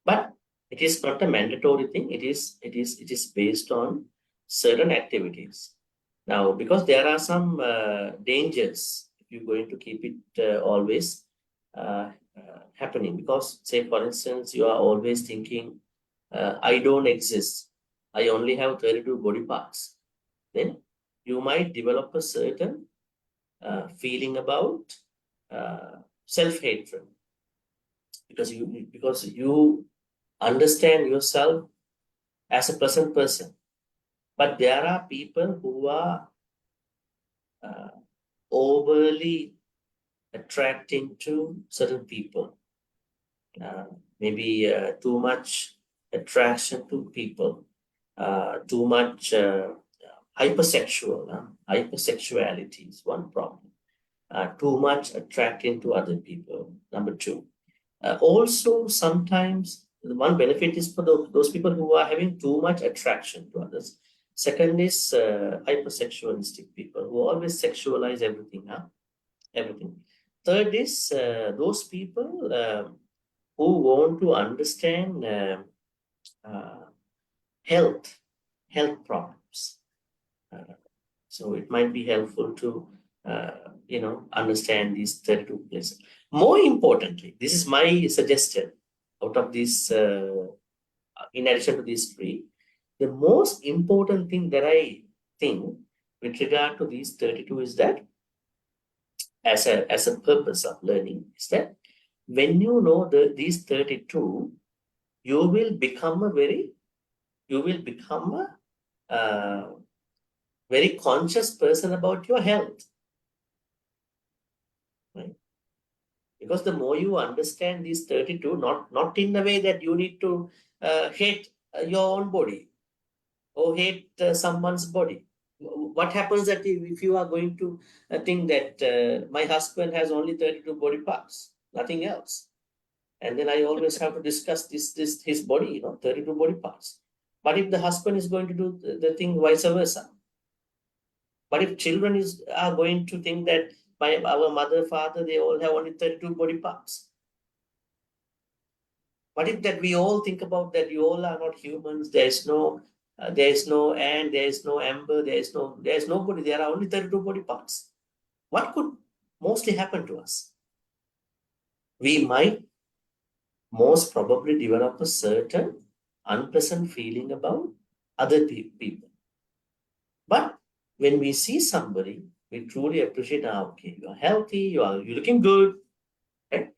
but it is not a mandatory thing. It is based on certain activities. Now, because there are some dangers if you're going to keep it always happening. Because, say, for instance, you are always thinking, I don't exist. I only have 32 body parts. Then you might develop a certain feeling about self-hatred, because you understand yourself as a pleasant person. But there are people who are overly attracting to certain people. Maybe too much attraction to people, too much hypersexual. Hypersexuality is one problem. Too much attracting to other people. Number two. Also, sometimes the one benefit is for those people who are having too much attraction to others. Second is hypersexualistic people who always sexualize everything. Everything. Third is those people who want to understand health problems. So it might be helpful to understand these 32 places. More importantly, this is my suggestion out of this, in addition to these three, the most important thing that I think with regard to these 32 is that as a purpose of learning is that when you know these 32, you will become a very conscious person about your health. Right? Because the more you understand these 32, not in a way that you need to hate your own body or hate someone's body, What happens that if you are going to think that my husband has only 32 body parts, nothing else, and then I always have to discuss his body, 32 body parts. But if the husband is going to do the thing vice versa, but if children are going to think that our mother, father, they all have only 32 body parts. What if that we all think about that you all are not humans, there is no Anne, there is no Amber, there is nobody, there are only 32 body parts. What could mostly happen to us? We might most probably develop a certain unpleasant feeling about other people. But when we see somebody, we truly appreciate, okay, you are healthy, you're looking good. Right?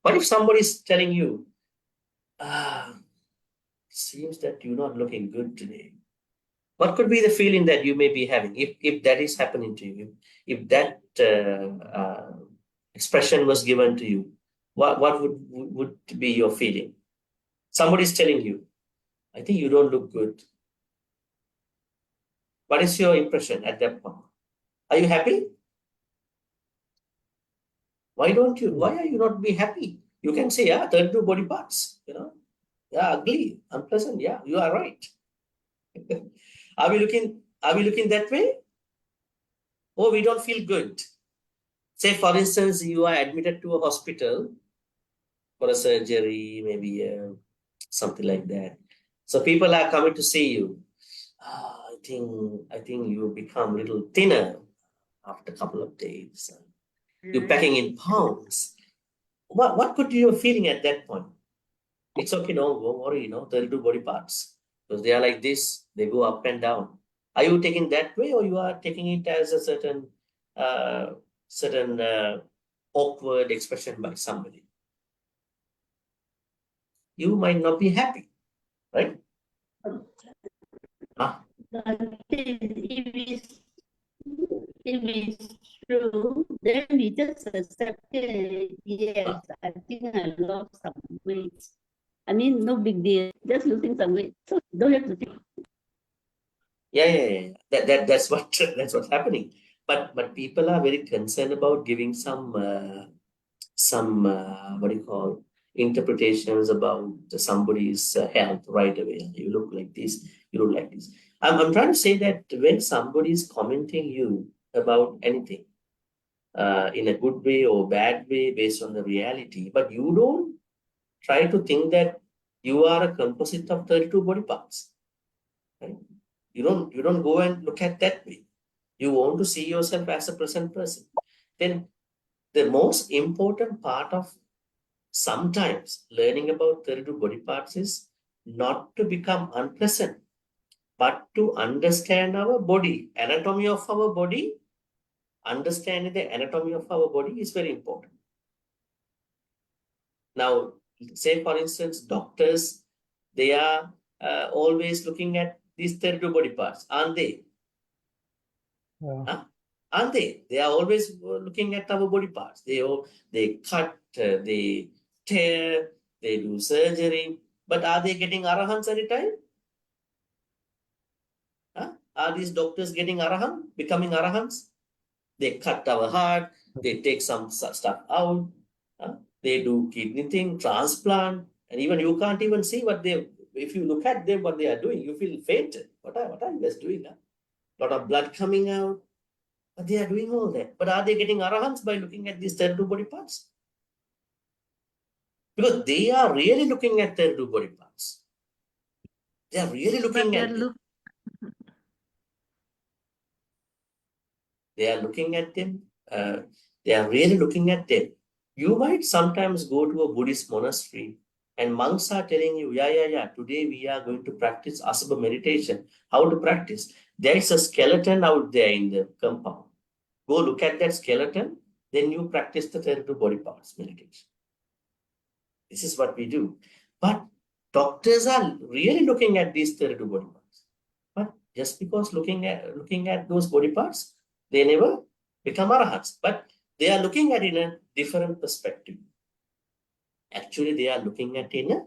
But if somebody is telling you, seems that you're not looking good today, what could be the feeling that you may be having if that is happening to you? If that expression was given to you, what would be your feeling? Somebody is telling you, I think you don't look good. What is your impression at that point? Are you happy? Why are you not be happy? You can say, 32 body parts, yeah, ugly, unpleasant, yeah, you are right. Are we looking that way? Oh, we don't feel good. Say, for instance, you are admitted to a hospital for a surgery, maybe something like that. So people are coming to see you. I think you become a little thinner after a couple of days. You're packing in pounds. What could you be feeling at that point? It's okay, don't worry, 32 body parts. Because they are like this, they go up and down. Are you taking that way, or you are taking it as a certain awkward expression by somebody? You might not be happy, right? If it's true, then we just accept it. Yes, I think I lost some weight. I mean, no big deal. Just losing some weight. So don't have to think. Yeah. That's what's happening. But people are very concerned about giving some what do you call interpretations about somebody's health right away. You look like this, you look like this. I'm trying to say that when somebody is commenting you about anything, in a good way or bad way based on the reality, but you don't try to think that you are a composite of 32 body parts. Right? You don't go and look at that way. You want to see yourself as a present person. Then the most important part of sometimes learning about 32 body parts is not to become unpleasant, but to understand our body, anatomy of our body. Understanding the anatomy of our body is very important. Now, say for instance, doctors, they are always looking at these 32 body parts, aren't they? Yeah. Huh? Aren't they? They are always looking at our body parts. They cut, they tear, they do surgery. But are they getting arahants every time? Huh? Are these doctors getting becoming arahants? They cut our heart, they take some stuff out, they do kidney thing, transplant, and even you can't even see if you look at them, what they are doing, you feel fainted. What are you guys doing? Lot of blood coming out. But they are doing all that. But are they getting arahants by looking at these 32 body parts? Because they are really looking at 32 body parts. They are really looking at them. They are looking at them. They are really looking at them. You might sometimes go to a Buddhist monastery and monks are telling you, yeah, today we are going to practice asubha meditation. How to practice? There is a skeleton out there in the compound. Go look at that skeleton, then you practice the 32 body parts meditation. This is what we do. But doctors are really looking at these 32 body parts. But just because looking at those body parts, they never become arahats. But they are looking at it in a different perspective. Actually, they are looking at it in a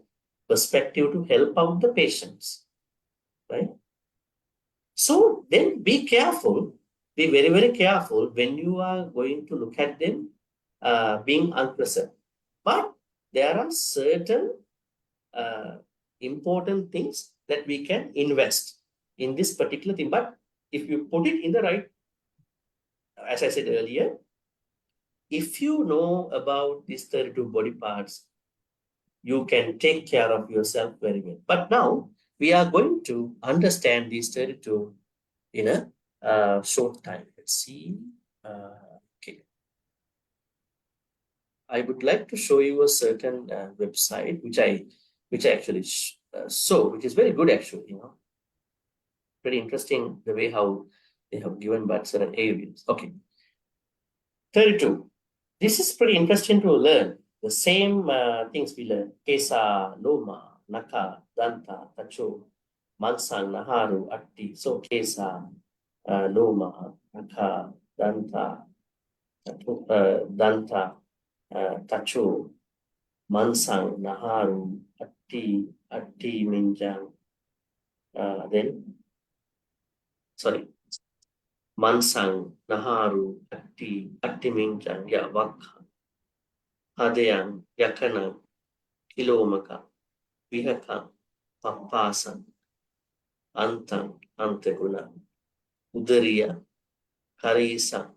perspective to help out the patients. Right? So then be careful, be very, very careful when you are going to look at them being unpleasant. But there are certain important things that we can invest in this particular thing. But if you put it in the right, as I said earlier, if you know about these 32 body parts, you can take care of yourself very well. But now we are going to understand these 32 in a short time. Let's see. Okay. I would like to show you a certain website which I actually saw, which is very good actually. Pretty interesting the way how they have given but certain areas. Okay. 32. This is pretty interesting to learn. The same things we learn. Kesa, Loma, Naka, Danta, Tacho, Mansang, Naharu, Atti. So Kesa, Loma, Naka, Danta, Danta, Tacho, Mansang, Naharu, Atti, Minjang. Then, sorry. Mansang, Naharu, Atti, Minjang, Wakha, Hadayang, Yakana, Kilomaka, Vihaka, Papasan, Antang, Anteguna, Udariya, Karisa,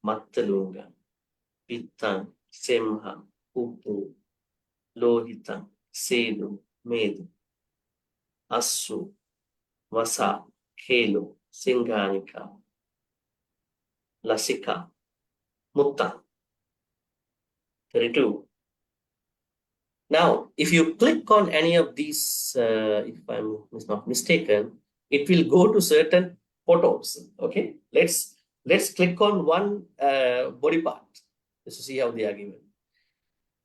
Mattalunga, Pittang, Semha, Upu, Lohita, Sedu, Medu, Assu, Vasa, Kelo, Singanika, Lasika, Mutta. 32. Now, if you click on any of these, if I'm not mistaken, it will go to certain photos. Okay, let's click on one body part just to see how they are given.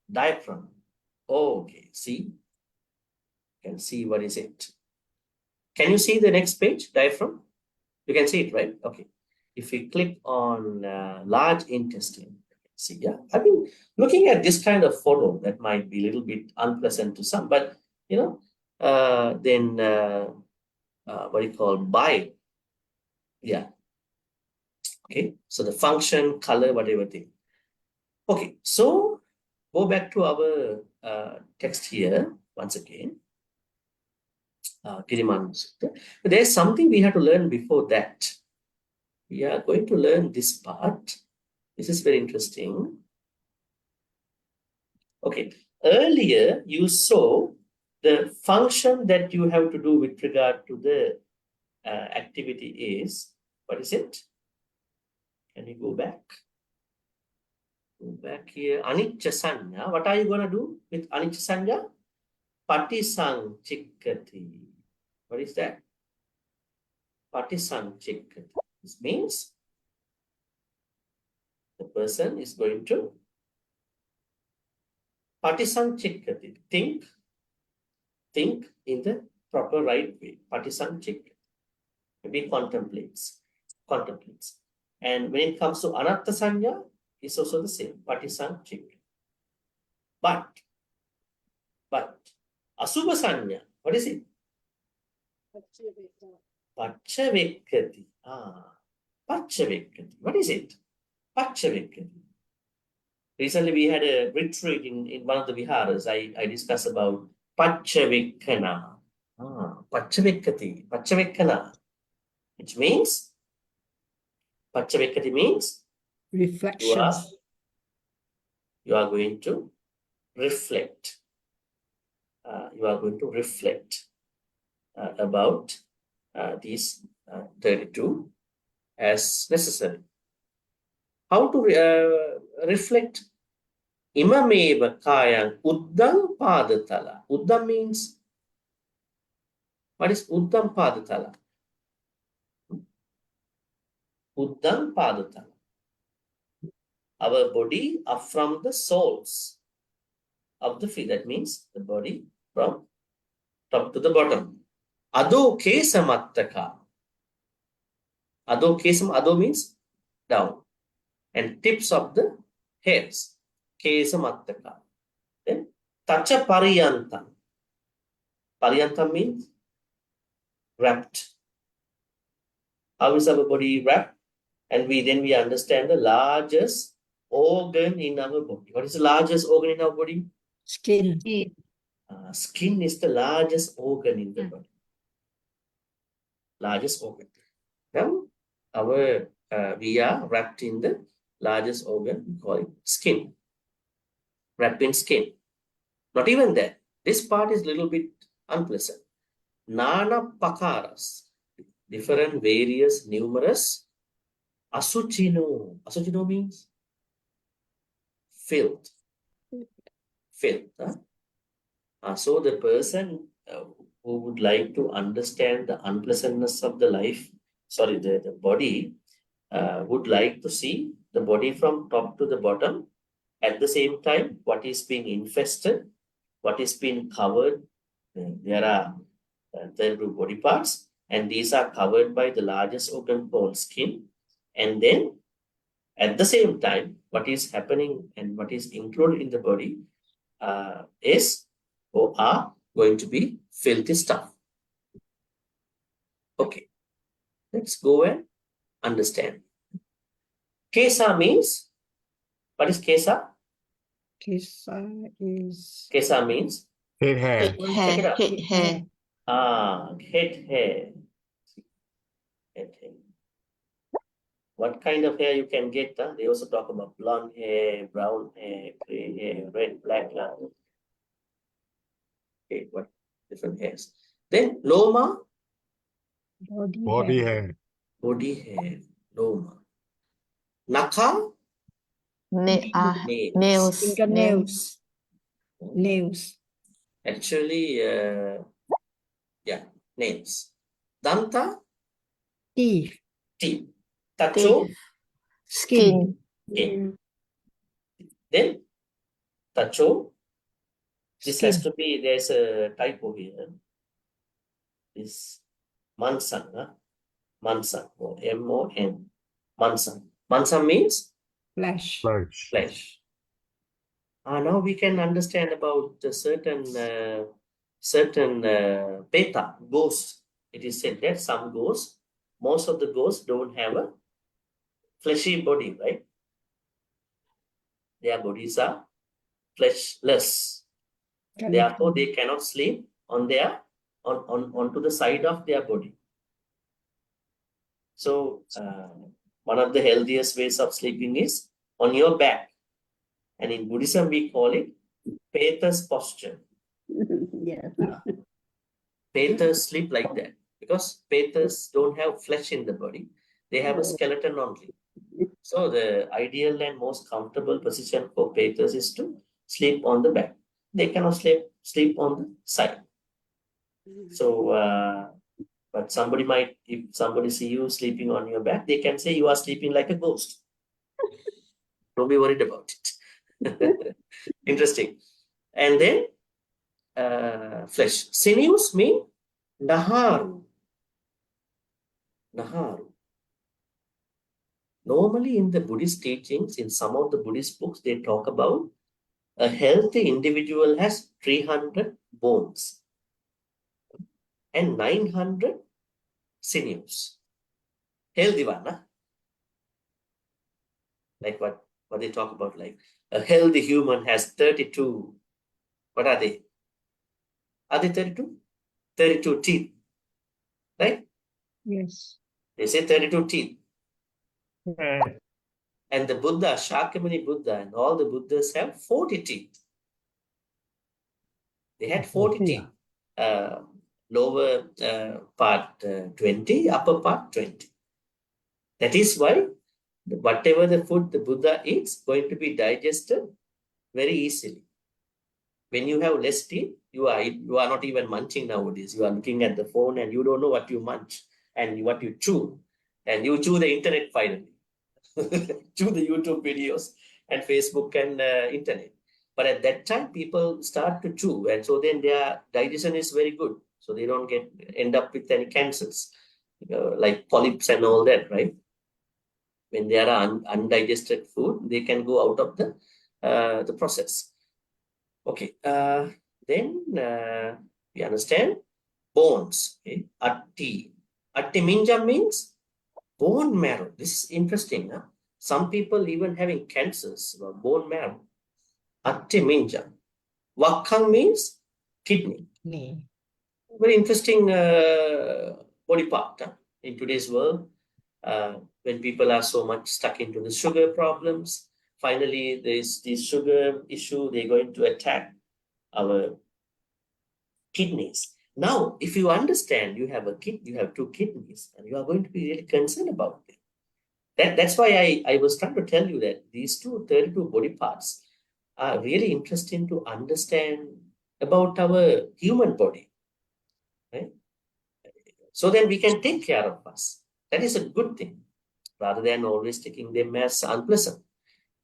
Diaphragm. Okay, see, you can see what is it. Can you see the next page? Diaphragm. You can see it, right? Okay. If we click on large intestine. See, yeah, I've been looking at this kind of photo that might be a little bit unpleasant to some, but then what do you call bile? Yeah. Okay. So the function, color, whatever thing. Okay. So go back to our text here once again. Girimānanda Sutta. There's something we have to learn before that. We are going to learn this part. This is very interesting. Okay, earlier you saw the function that you have to do with regard to the activity is, what is it? Can you go back? Go back here. Anicca sanya. What are you going to do with anicca sanya? Patisang chikkati. What is that? Patisang chikkati. This means the person is going to patisang chikkati. Think in the proper right way. Patisang chikkati. Maybe contemplates. And when it comes to anatta sanya, it's also the same. Patisang chikkati. But asubha sanya, what is it? Paccavekkhati. Paccavekkhati. What is it? Paccavekkhati. Recently we had a retreat in one of the viharas. I discussed about Paccavekkana. Paccavekkhati. Paccavekkana. Which means, Paccavekkhati means Reflection. you are going to reflect. You are going to reflect about these 32 as necessary. How to reflect? Imameva kayang uddam padatala. Uddam means, what is uddam padatala? Uddam padatala. Our body up from the soles of the feet. That means the body from top to the bottom. Ado kesamattaka. Ado kesam, ado means down. And tips of the hairs. Kesamattaka. Then tacha pariyantam. Pariyantam means wrapped. How is our body wrapped? And we understand the largest organ in our body. What is the largest organ in our body? Skin. Skin is the largest organ in the body. Largest organ. Now, we are wrapped in the largest organ, we call it skin. Wrapped in skin. Not even that. This part is a little bit unpleasant. Nana pakaras, different, various, numerous. Asuchino. Asuchino means filth. Filth. So the person who would like to understand the unpleasantness of the life, the body, would like to see the body from top to the bottom. At the same time, what is being infested, what is being covered. There are 32 body parts, and these are covered by the largest organ called skin. And then, at the same time, what is happening and what is included in the body are going to be filthy stuff. Okay, let's go and understand. Kesa means, what is Kesa? Kesa is Kesa means? Head hair. Check it out. Head hair. Head hair. Head hair. What kind of hair you can get? They also talk about blonde hair, brown hair, gray hair, red, black. Okay, what different hairs? Then loma, Body hair. body hair, loma. Naka, nails. Nails. fingernails. Nails. Actually, nails. Danta, Teeth. teeth. Tacho, Skin. skin. Then tacho. This has to be, there's a typo here. This mansang, mansang, or M-O-N, mansang. Mansang means Flesh. Flesh. flesh. Now we can understand about the certain beta, ghosts. It is said that some ghosts, most of the ghosts don't have a fleshy body, right? Their bodies are fleshless. Therefore, they cannot sleep onto the side of their body. So, one of the healthiest ways of sleeping is on your back. And in Buddhism, we call it Peter's posture. Yeah. Peters sleep like that because Peters don't have flesh in the body. They have a skeleton only. So the ideal and most comfortable position for Peters is to sleep on the back. They cannot sleep on the side. So, but if somebody see you sleeping on your back, they can say you are sleeping like a ghost. Don't be worried about it. Interesting. And then flesh. Sinews mean naharu. Naharu. Normally in the Buddhist teachings, in some of the Buddhist books, they talk about a healthy individual has 300 bones and 900 sinews. Healthy one, huh? Like what they talk about, like a healthy human has 32. What are they? Are they 32? 32 teeth, right? Yes. They say 32 teeth. Hair. And the Buddha, Shakyamuni Buddha, and all the Buddhas have 40 teeth. They had 40 teeth. Lower part 20, upper part 20. That is why whatever the food the Buddha eats going to be digested very easily. When you have less teeth, you are not even munching nowadays. You are looking at the phone and you don't know what you munch and what you chew. And you chew the internet finally. Chew the YouTube videos and Facebook and internet. But at that time, people start to chew, and so then their digestion is very good. So they don't end up with any cancers, like polyps and all that, right? When they are undigested food, they can go out of the process. Okay, then we understand bones. Okay? Atti. Atti minjam means bone marrow. This is interesting. Huh? Some people even having cancers, bone marrow. Atte minja. Wakkang means kidney. Knee. Very interesting body part in today's world. When people are so much stuck into the sugar problems, finally there's this sugar issue, they're going to attack our kidneys. Now, if you understand you have you have two kidneys, and you are going to be really concerned about it. That's why I was trying to tell you that these 32 body parts are really interesting to understand about our human body. Right? So then we can take care of us. That is a good thing, rather than always taking them as unpleasant.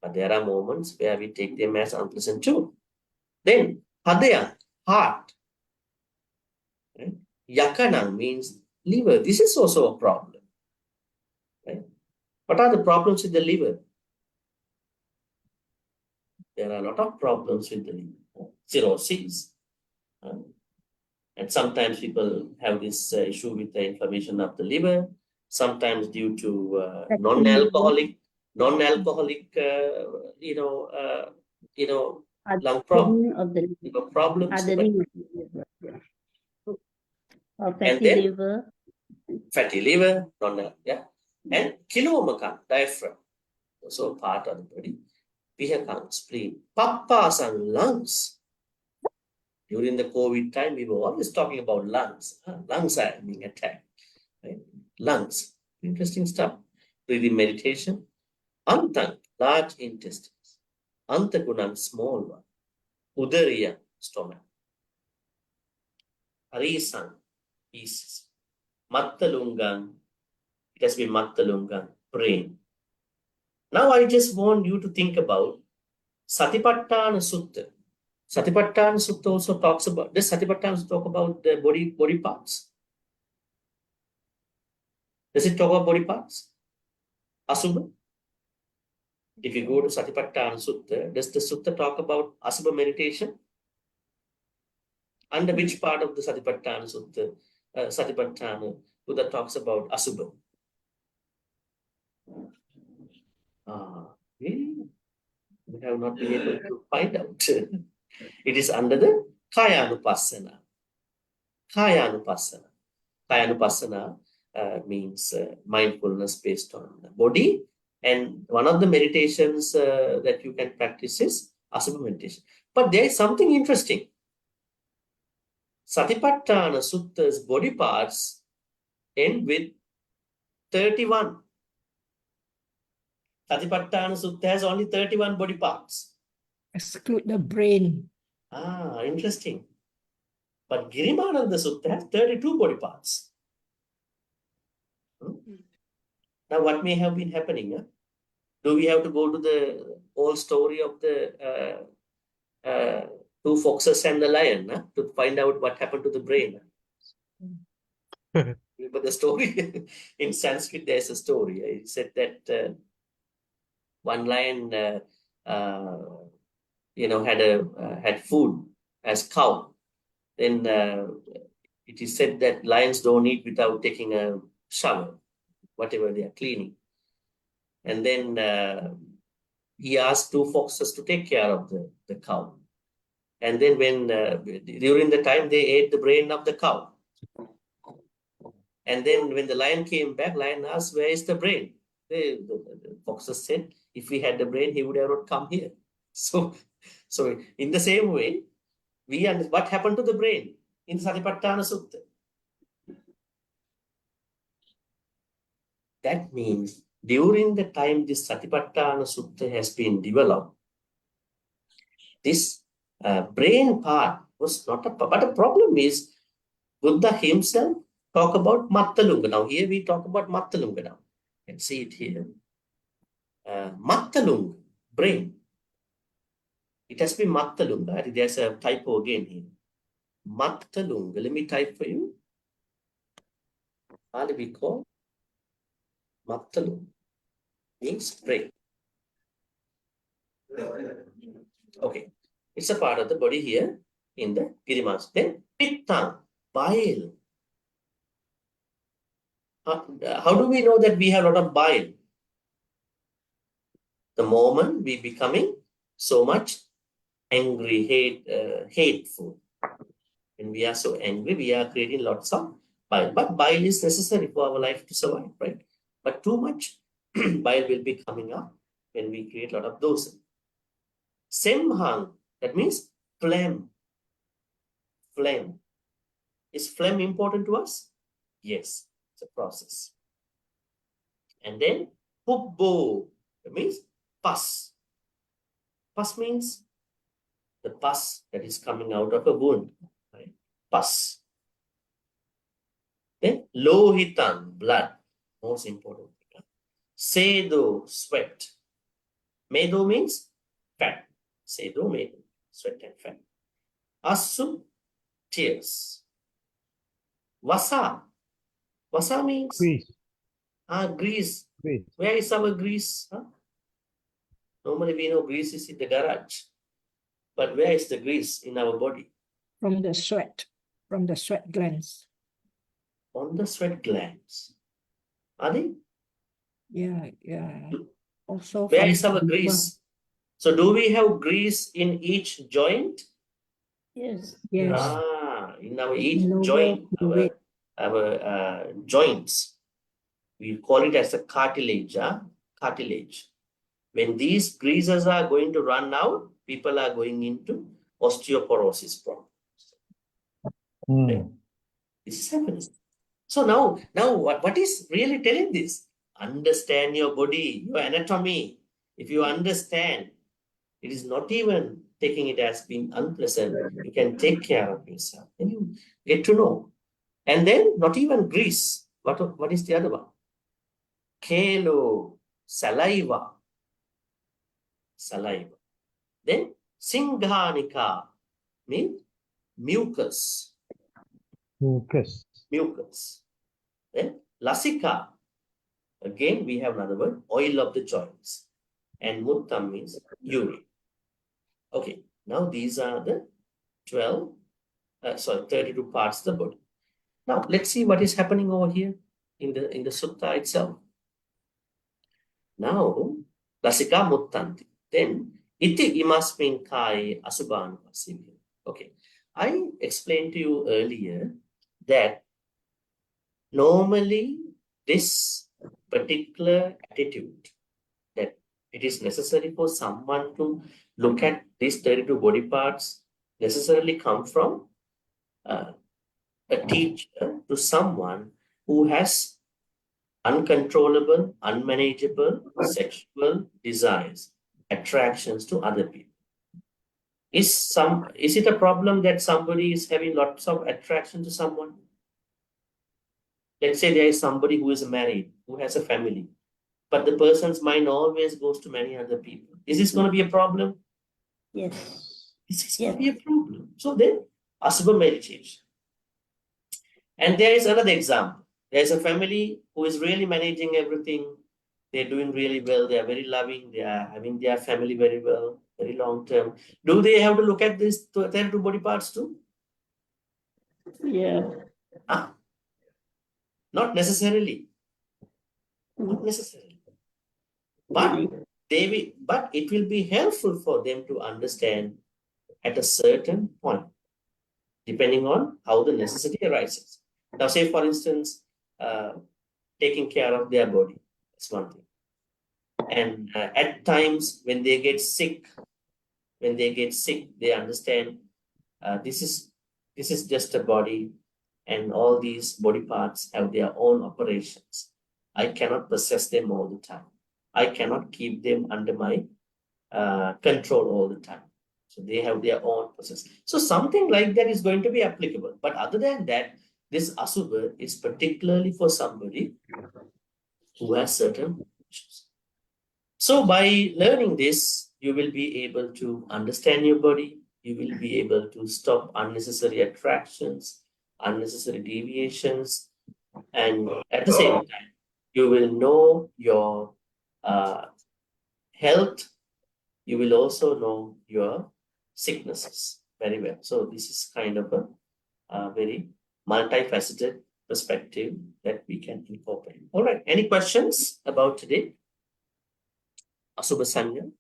But there are moments where we take them as unpleasant too. Then, hadaya, heart. Right? Yakanang means liver. This is also a problem. Right? What are the problems with the liver? There are a lot of problems with the liver. Cirrhosis. And sometimes people have this issue with the inflammation of the liver, sometimes due to non-alcoholic, lung problems. Fatty liver. Fatty liver, and kilomaka, diaphragm, also part of the body. Pihakang, spleen, papas and lungs. During the COVID time, we were always talking about lungs. Lungs are being attacked. Right? Lungs, interesting stuff. Breathing meditation. Antang, large intestines. Antagunam, small one. Udariya, stomach. Harisang, pieces. Mattalungang, it has been Mattalungang, brain. Now I just want you to think about Satipatthana Sutta. Satipatthana Sutta also talks about, does Satipatthana Sutta talk about the body parts? Does it talk about body parts? Asubha? If you go to Satipatthana Sutta, does the Sutta talk about asubha meditation? Under which part of the Satipatthana Sutta, Satipatthana Buddha talks about asubha? Really? We have not been able to find out. It is under the Kayanupassana. Kayanupassana. Kayanupassana means mindfulness based on the body. And one of the meditations that you can practice is asubha meditation. But there is something interesting. Satipatthana Sutta's body parts end with 31. Satipatthana Sutta has only 31 body parts. Exclude the brain. Interesting. But Girimānanda Sutta has 32 body parts. Now, what may have been happening? Do we have to go to the whole story of the two foxes and the lion to find out what happened to the brain? But the story in Sanskrit, there's a story. It said that one lion, had food as cow. Then it is said that lions don't eat without taking a shower, whatever they are cleaning. And then he asked two foxes to take care of the cow. And then when during the time they ate the brain of the cow. And then when the lion came back, lion asked, where is the brain? The foxes said, if we had the brain, he would have not come here. So in the same way, what happened to the brain in Satipatthana Sutta? That means during the time this Satipatthana Sutta has been developed, this brain part was not a problem. But the problem is, Buddha himself talk about Mattalunga. Now here we talk about Mattalunga now. Let's see it here. Mattalunga, brain. It has been Mattalunga. There's a typo again here. Mattalunga. Let me type for you. How do we call? Mattalunga means brain. Okay. It's a part of the body here in the Girimānanda. Then Pitta, bile. How do we know that we have a lot of bile? The moment we becoming so much angry, hateful. When we are so angry, we are creating lots of bile. But bile is necessary for our life to survive, right? But too much bile will be coming up when we create a lot of those. Semhang, that means phlegm. Phlegm. Is phlegm important to us? Yes, it's a process. And then pubbo, that means pus. Pus means the pus that is coming out of a wound, right? Pus. Then lohitan, blood, most important. Sedo, sweat. Medo means fat. Sedo, medo, sweat and fat. Asu, tears. Vasa. Vasa means Grease. grease. Grease. Where is our grease? Huh? Normally we know grease is in the garage. But where is the grease in our body? From the sweat glands. On the sweat glands. Are they? Yeah. Also Where from is our the liver. grease? So do we have grease in each joint? Yes. Yes. In our each Lower joint, fluid. our joints, we call it as a cartilage. Cartilage. When these greases are going to run out, people are going into osteoporosis problem. Right? This is happening. So now what is really telling this? Understand your body, your anatomy. If you understand, it is not even taking it as being unpleasant. You can take care of yourself. And you get to know. And then not even grease. What is the other one? Kelo, saliva. Saliva. Then singhanika means mucus. Mucus. Mucus. Then lasika. Again, we have another word, oil of the joints. And muttam means urine. Okay, now these are the 32 parts of the body. Now let's see what is happening over here in the sutta itself. Now, lasika muttanti. Then iti imasmin kai asubhan pasivya. Okay, I explained to you earlier that normally this particular attitude that it is necessary for someone to look at these 32 body parts necessarily come from a teacher to someone who has uncontrollable, unmanageable sexual desires, attractions to other people. Is it a problem that somebody is having lots of attraction to someone? Let's say there is somebody who is married, who has a family, but the person's mind always goes to many other people. Is this going to be a problem? Yes. This is going to be a problem. So then, asubha meditation. And there is another example. There is a family who is really managing everything. They're doing really well. They are very loving. They are having their family very well, very long term. Do they have to look at these 32 body parts too? Yeah. Not necessarily. Not necessarily. But it will be helpful for them to understand at a certain point, depending on how the necessity arises. Now, say for instance, taking care of their body. That's one thing. And at times when they get sick, they understand this is just a body, and all these body parts have their own operations. I cannot possess them all the time. I cannot keep them under my control all the time. So they have their own process. So something like that is going to be applicable. But other than that, this asubha is particularly for somebody who has certain issues. So by learning this, you will be able to understand your body. You will be able to stop unnecessary attractions, unnecessary deviations. And at the same time, you will know your health. You will also know your sicknesses very well. So this is kind of a very multifaceted perspective that we can incorporate. All right. Any questions about today? Asubha Sanya.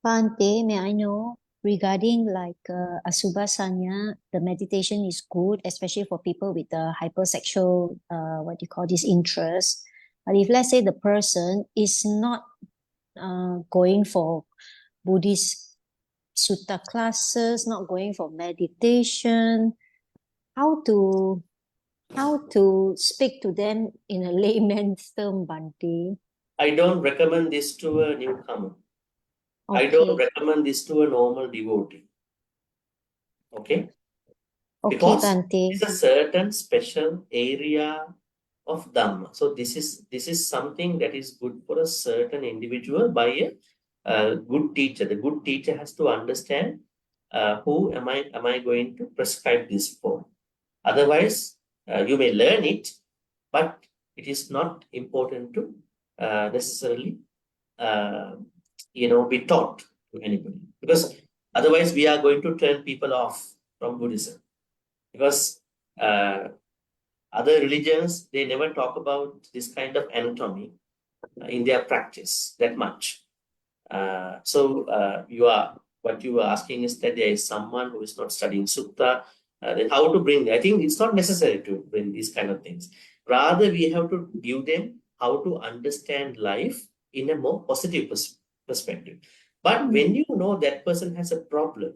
Bhante, may I know regarding like asubha sanya, the meditation is good, especially for people with the hypersexual, what do you call this, interest. But if let's say the person is not going for Buddhist sutta classes, not going for meditation, how to speak to them in a layman's term, Bhante? I don't recommend this to a newcomer. I don't Okay, recommend this to a normal devotee. Okay? okay, Because Bhante. it's a certain special area of Dhamma. So this is something that is good for a certain individual by a good teacher. The good teacher has to understand who am I going to prescribe this for. Otherwise, you may learn it, but it is not important to necessarily be taught to anybody. Because otherwise, we are going to turn people off from Buddhism. Because other religions, they never talk about this kind of anatomy in their practice that much. What you are asking is that there is someone who is not studying Sutta, then how to bring, I think it's not necessary to bring these kind of things. Rather, we have to give them how to understand life in a more positive perspective. But when you know that person has a problem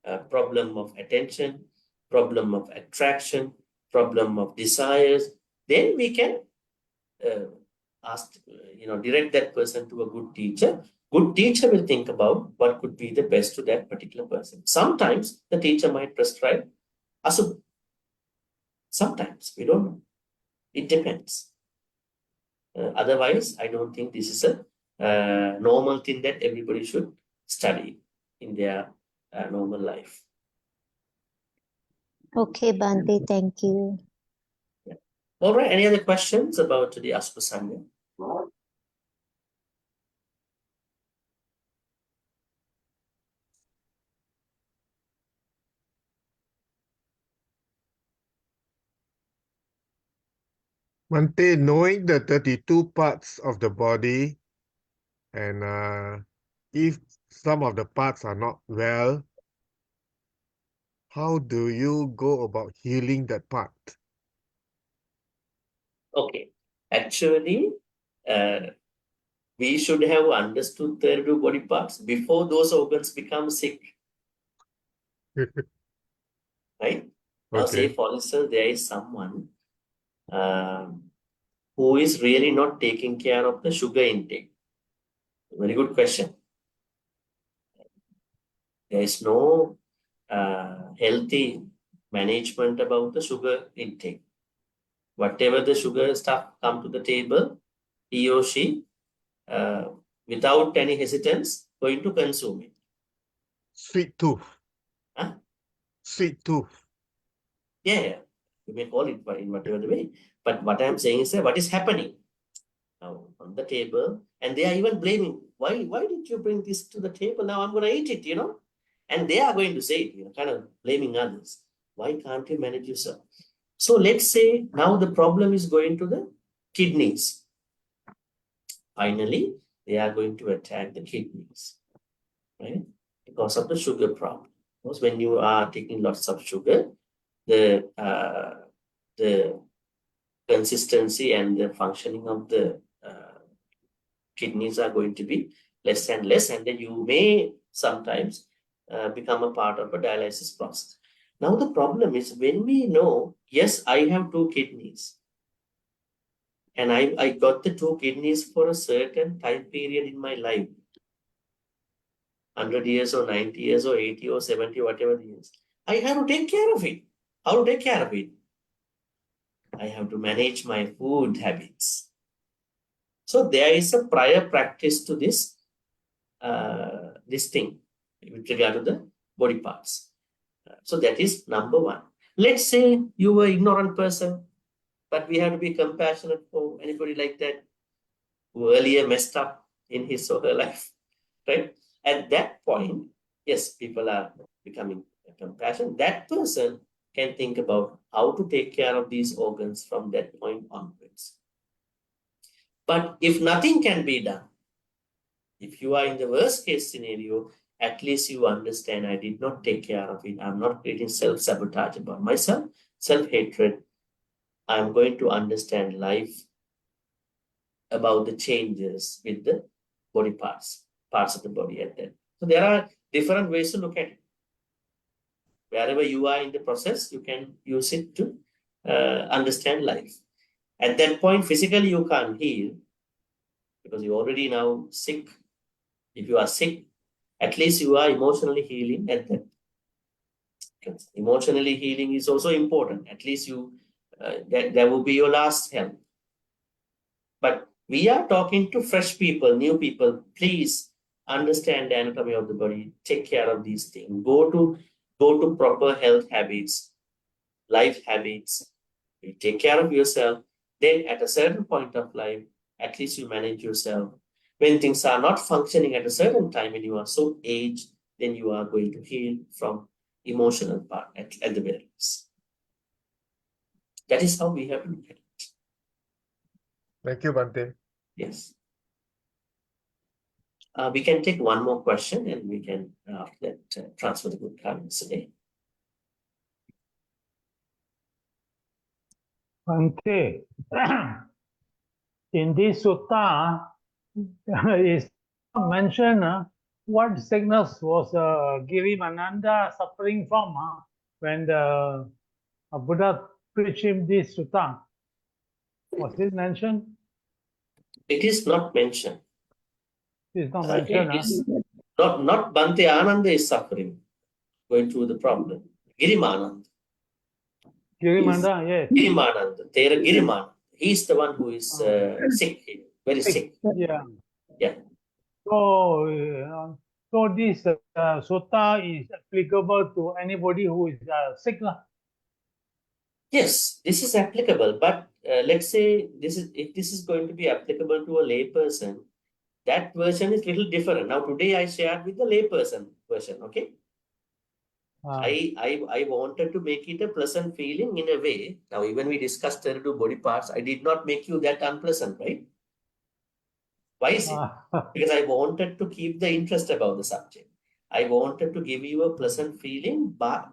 of attention, problem of attraction, problem of desires, then we can direct that person to a good teacher. Good teacher will think about what could be the best to that particular person. Sometimes the teacher might prescribe asubha. Sometimes, we don't know. It depends. Otherwise, I don't think this is a normal thing that everybody should study in their normal life. Okay, Bhante, thank you. All right, any other questions about the asubha sanya? Bhante, knowing the 32 parts of the body, and if some of the parts are not well, how do you go about healing that part? Okay, actually, we should have understood 32 body parts before those organs become sick. Right? Now, say, for instance, there is someone who is really not taking care of the sugar intake. Very good question. There is no healthy management about the sugar intake. Whatever the sugar stuff come to the table, he or she, without any hesitance, going to consume it. Sweet tooth. Huh? Sweet tooth. Yeah, you may call it in whatever the way. But what I'm saying is that what is happening now on the table, and they are even blaming, why did you bring this to the table? Now I'm going to eat it, And they are going to say it, kind of blaming others. Why can't you manage yourself? So let's say now the problem is going to the kidneys. Finally, they are going to attack the kidneys, right? Because of the sugar problem. Because when you are taking lots of sugar, the consistency and the functioning of the kidneys are going to be less and less, and then you may sometimes become a part of a dialysis process. Now the problem is when we know, yes, I have 2 kidneys, and I got the 2 kidneys for a certain time period in my life, 100 years or 90 years or 80 or 70, whatever the years. I have to take care of it. How to take care of it? I have to manage my food habits. So there is a prior practice to this thing with regard to the body parts. So that is number 1. Let's say you were an ignorant person, but we have to be compassionate for anybody like that who earlier messed up in his or her life, right? At that point, yes, people are becoming compassionate. That person can think about how to take care of these organs from that point onwards. But if nothing can be done, if you are in the worst case scenario, at least you understand I did not take care of it. I'm not creating self-sabotage about myself, self-hatred. I'm going to understand life about the changes with the body parts of the body at that. So there are different ways to look at it. Wherever you are in the process, you can use it to understand life. At that point, physically you can't heal because you're already now sick. If you are sick, at least you are emotionally healing at that. Emotionally healing is also important. At least you that will be your last help. But we are talking to fresh people, new people. Please understand the anatomy of the body. Take care of these things. Go to proper health habits, life habits. You take care of yourself. Then at a certain point of life, at least you manage yourself. When things are not functioning at a certain time and you are so aged, then you are going to heal from emotional part at the very least. That is how we have to look at it. Thank you, Bhante. Yes. We can take one more question and we can transfer the good comments today. Bhante, in this sutta, is mentioned what sickness was Girimānanda suffering from when the Buddha preached him this sutta. Was it mentioned? It is not mentioned. It's not It mentioned. is not Bhante Ananda is suffering, going through the problem. Girimānanda. Girimānanda, yes. Girimānanda. Girimānanda. He's the one who is sick, very sick. Yeah. Yeah. So, so this sutta is applicable to anybody who is sick. Yes, this is applicable, but let's say if this is going to be applicable to a lay person, that version is little different. Now today I shared with the lay person version, okay? I wanted to make it a pleasant feeling in a way. Now even we discussed 32 body parts, I did not make you that unpleasant, right? Why is it? Because I wanted to keep the interest about the subject. I wanted to give you a pleasant feeling, but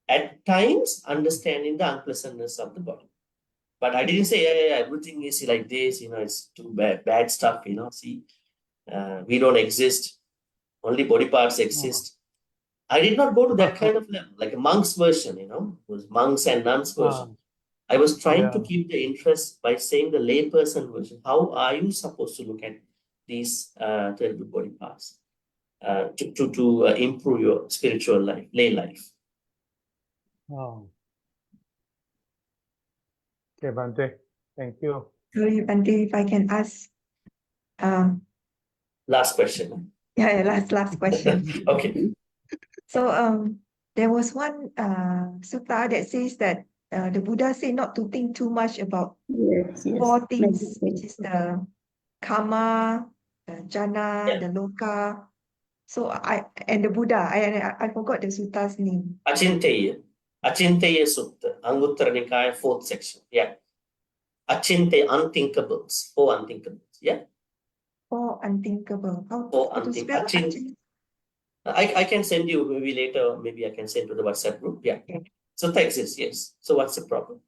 at times understanding the unpleasantness of the body. But I didn't say, yeah, everything is like this, it's too bad stuff, see, we don't exist, only body parts exist. I did not go to that kind of level, like a monk's version, it was monks and nuns version. I was trying to keep the interest by saying the layperson version. How are you supposed to look at these 32 body parts to improve your spiritual life, lay life? Oh. Okay, Bhante. Thank you. Sorry, Bhante, if I can ask. Last question. Yeah, last question. Okay. So there was one sutta that says that the Buddha said not to think too much about four things, which is the karma, the jhana, the loka. So and the Buddha, I forgot the sutta's name. Achinteya Sutta, Anguttara Nikaya, 4th section. Yeah. Achinte, unthinkables, 4 unthinkables. Yeah. 4 unthinkable. How to spell? I can send you maybe later, maybe I can send to the WhatsApp group. Yeah. Okay. Sutta exists, yes. So what's the problem?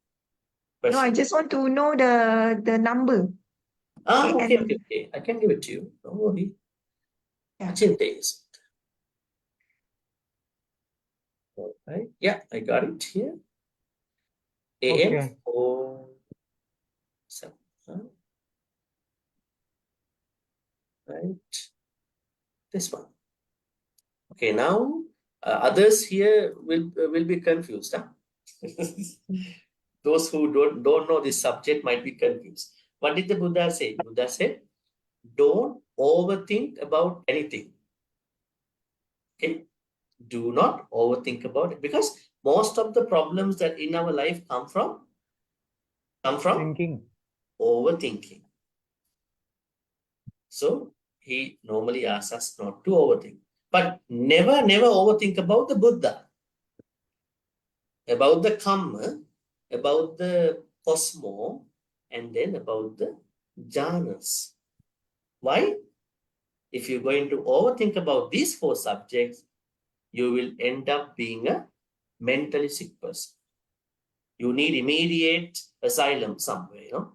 No, I just want to know the number. Okay. I can give it to you. Don't worry. Yeah. Achinte Sutta. All right. Yeah, I got it here. Okay. 4-7. Right. This one. Okay, now others here will be confused. Huh? Those who don't know this subject might be confused. What did the Buddha say? Buddha said, don't overthink about anything. Okay? Do not overthink about it, because most of the problems that in our life come from thinking. Overthinking. So he normally asks us not to overthink. But never overthink about the Buddha, about the Kamma, about the cosmos, and then about the jhanas. Why? If you're going to overthink about these four subjects, you will end up being a mentally sick person. You need immediate asylum somewhere, you know.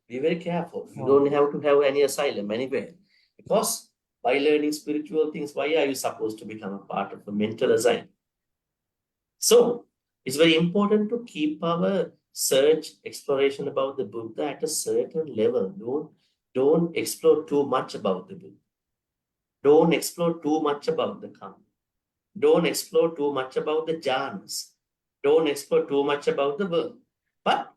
Be very careful. You don't have to have any asylum anywhere. Because by learning spiritual things, why are you supposed to become a part of a mental asylum? So, it's very important to keep our search, exploration about the Buddha at a certain level. Don't explore too much about the Buddha. Don't explore too much about the Kamma. Don't explore too much about the jhanas. Don't explore too much about the world. But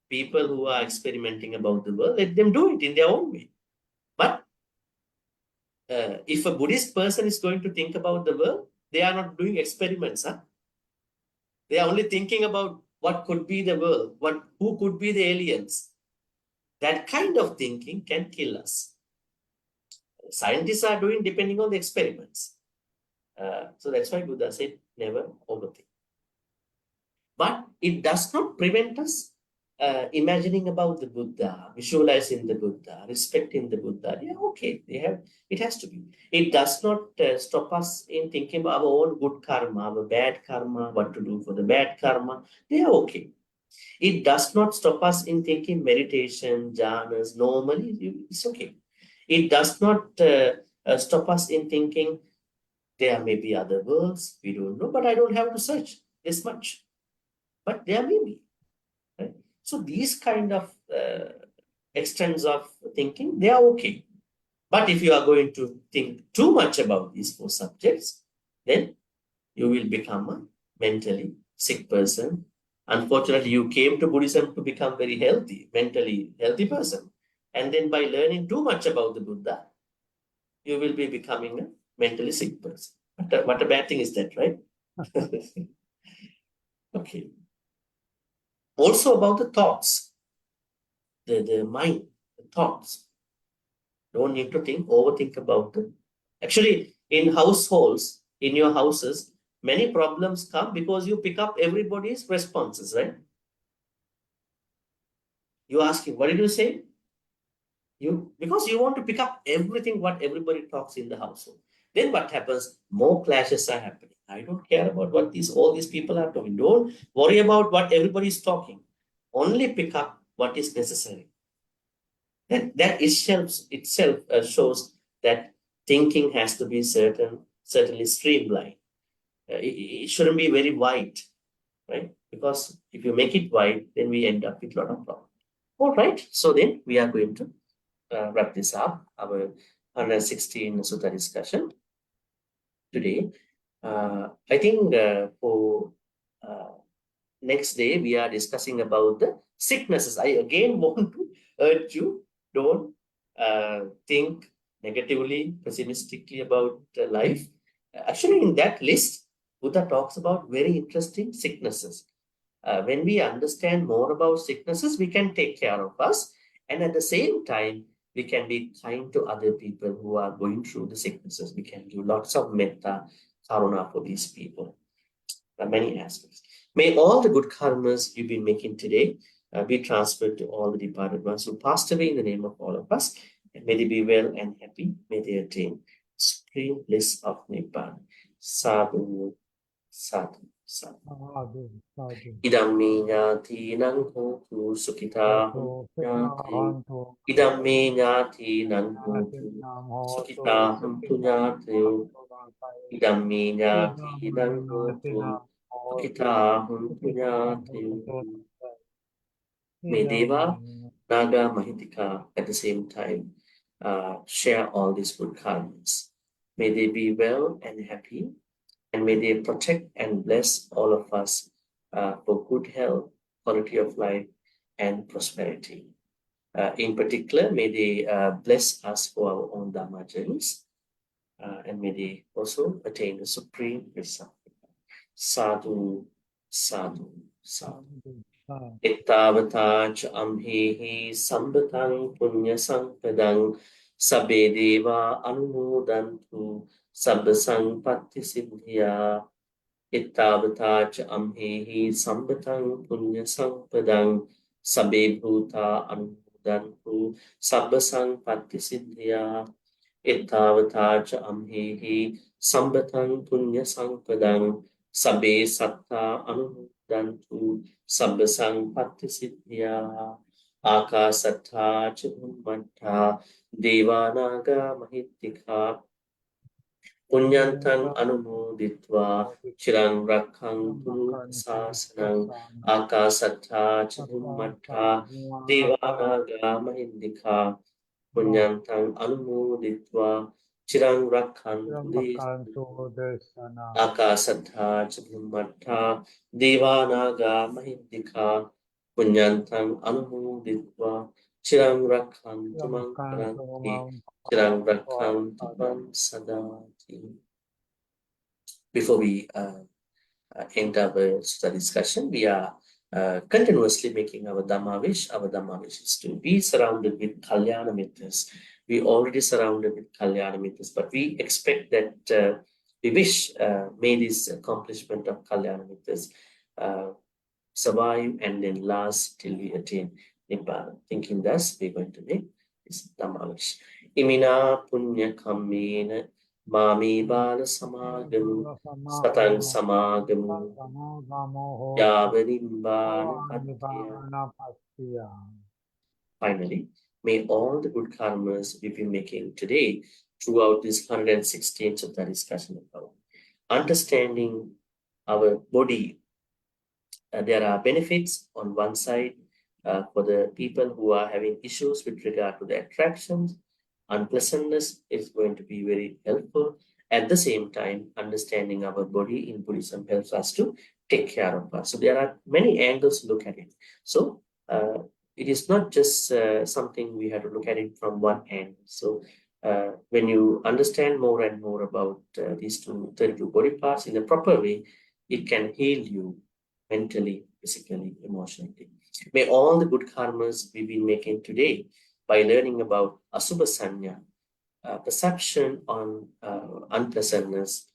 people who are experimenting about the world, let them do it in their own way. But if a Buddhist person is going to think about the world, they are not doing experiments. They are only thinking about what could be the world, who could be the aliens. That kind of thinking can kill us. Scientists are doing depending on the experiments. So that's why Buddha said, never overthink. But it does not prevent us imagining about the Buddha, visualizing the Buddha, respecting the Buddha. Yeah, okay, it has to be. It does not stop us in thinking about our own good karma, our bad karma, what to do for the bad karma. They are okay. It does not stop us in thinking meditation, jhanas, normally, it's okay. It does not stop us in thinking there may be other worlds, we don't know, but I don't have to search this much. But there may be. Right? So these kind of extents of thinking, they are okay. But if you are going to think too much about these four subjects, then you will become a mentally sick person. Unfortunately, you came to Buddhism to become very healthy, mentally healthy person. And then by learning too much about the Buddha, you will be becoming a mentally sick person. What a bad thing is that, right? Okay. Also about the thoughts, the mind, the thoughts. Don't need to overthink about them. Actually, in households, in your houses, many problems come because you pick up everybody's responses, right? You ask him, what did you say? Because you want to pick up everything what everybody talks in the household. Then what happens? More clashes are happening. I don't care about what all these people are talking. Don't worry about what everybody is talking. Only pick up what is necessary. That itself shows that thinking has to be certainly streamlined. It shouldn't be very wide, right? Because if you make it wide, then we end up with a lot of problems. All right. So then we are going to wrap this up, our 116 Sutta discussion today. I think for next day, we are discussing about the sicknesses. I again want to urge you, don't think negatively, pessimistically about life. Actually, in that list, Buddha talks about very interesting sicknesses. When we understand more about sicknesses, we can take care of us. And at the same time, we can be kind to other people who are going through the sicknesses. We can do lots of metta, karuna for these people. Many aspects. May all the good karmas you've been making today be transferred to all the departed ones who passed away in the name of all of us. And may they be well and happy. May they attain supreme bliss of Nibbana. Sadhu, sadhu, sadhu. Idam me nyati nang hotu sukita nyati. Idam me nyati nang hotu sukita hantu nyati. Idam me nyati nang hotu sukita hantu nyati. May Deva, Naga, Mahitika at the same time share all these good karmas. May they be well and happy, and may they protect and bless all of us for good health, quality of life, and prosperity. In particular, may they bless us for our own Dharma journeys, and may they also attain the supreme bliss. Sadhu, sadhu, sadhu. Ittavata cha amhehi sambatang punya sampadang Sabbe deva anumodantu sabba sampatti siddhya. Ittavata cha amhehi sambatang punya sampadang sabbe bhuta anumodantu sabba sampatti siddhya. Ittavata cha amhehi sambatang punya sampadang sabbe satta anumodantu sabba sampatti siddhya. Akasattha cha bhummata devanaga mahittika Punyantang anumoditva chirang rakhantu sasanang akasattha cha bhummattha devanaga mahindika punyantang anumoditva chirang rakhantu akasattha cha bhummattha devanaga mahindika punyantang anumoditva chirang rakhantu mankaranti chirang rakhantu mam sadati. Before we end our Sutta discussion, we are continuously making our Dhamma wish. Our Dhamma wish is to be surrounded with Kalyana Mitras. We already surrounded with Kalyana Mitras, but we expect that we wish may this accomplishment of Kalyana Mitras survive and then last till we attain Nibbana. Thinking thus, we're going to make this Dhamma wish. Imina punya kammena mami bala samagamu satang samagamu yavanimbana patya. Finally, may all the good karmas we've been making today throughout this 116th Sutta discussion about understanding our body. There are benefits on one side for the people who are having issues with regard to the attractions. Unpleasantness is going to be very helpful. At the same time, understanding our body in Buddhism helps us to take care of us. So there are many angles to look at it. So it is not just something we have to look at it from one end. So when you understand more and more about these 32 body parts in a proper way, it can heal you mentally, physically, emotionally. May all the good karmas we've been making today by learning about asubha sanya, perception on unpleasantness,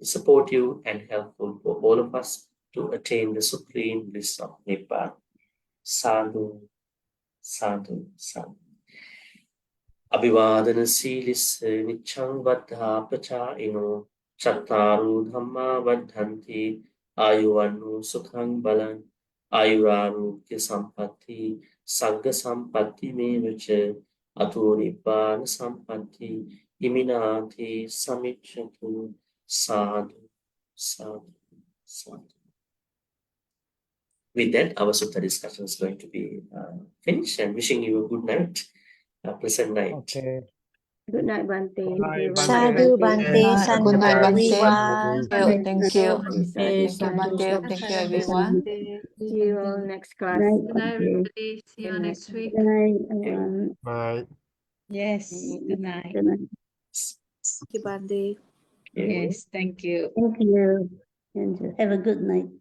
supportive and helpful for all of us to attain the supreme bliss of Nibbana. Sadhu, sadhu, sadhu. Abhivadana silis nichang vaddha pachaino chattaru dhamma vaddhanti ayuvanu sukhang balan ayurarogya sampatti sagga sampatti mevacha ato nibbana sampatti iminati samicchatu. Sadhu, sadhu, sadhu. With that, our Sutta discussion is going to be finished, and wishing you a good night, a pleasant night. Okay. Good night, Bhante. Good night, Sadhu, Bhante. Bhante, sadhu, Good night, Bhante. everyone. Thank you. Sadhu, Thank you, Bhante. Thank you, everyone. See you all next class. Good night, everybody. See you Good night. next week. Good night, everyone. Bye. Yes, good night. Good night. Thank you, Bhante. Okay. Yes, thank you. Thank you. Enjoy. Have a good night.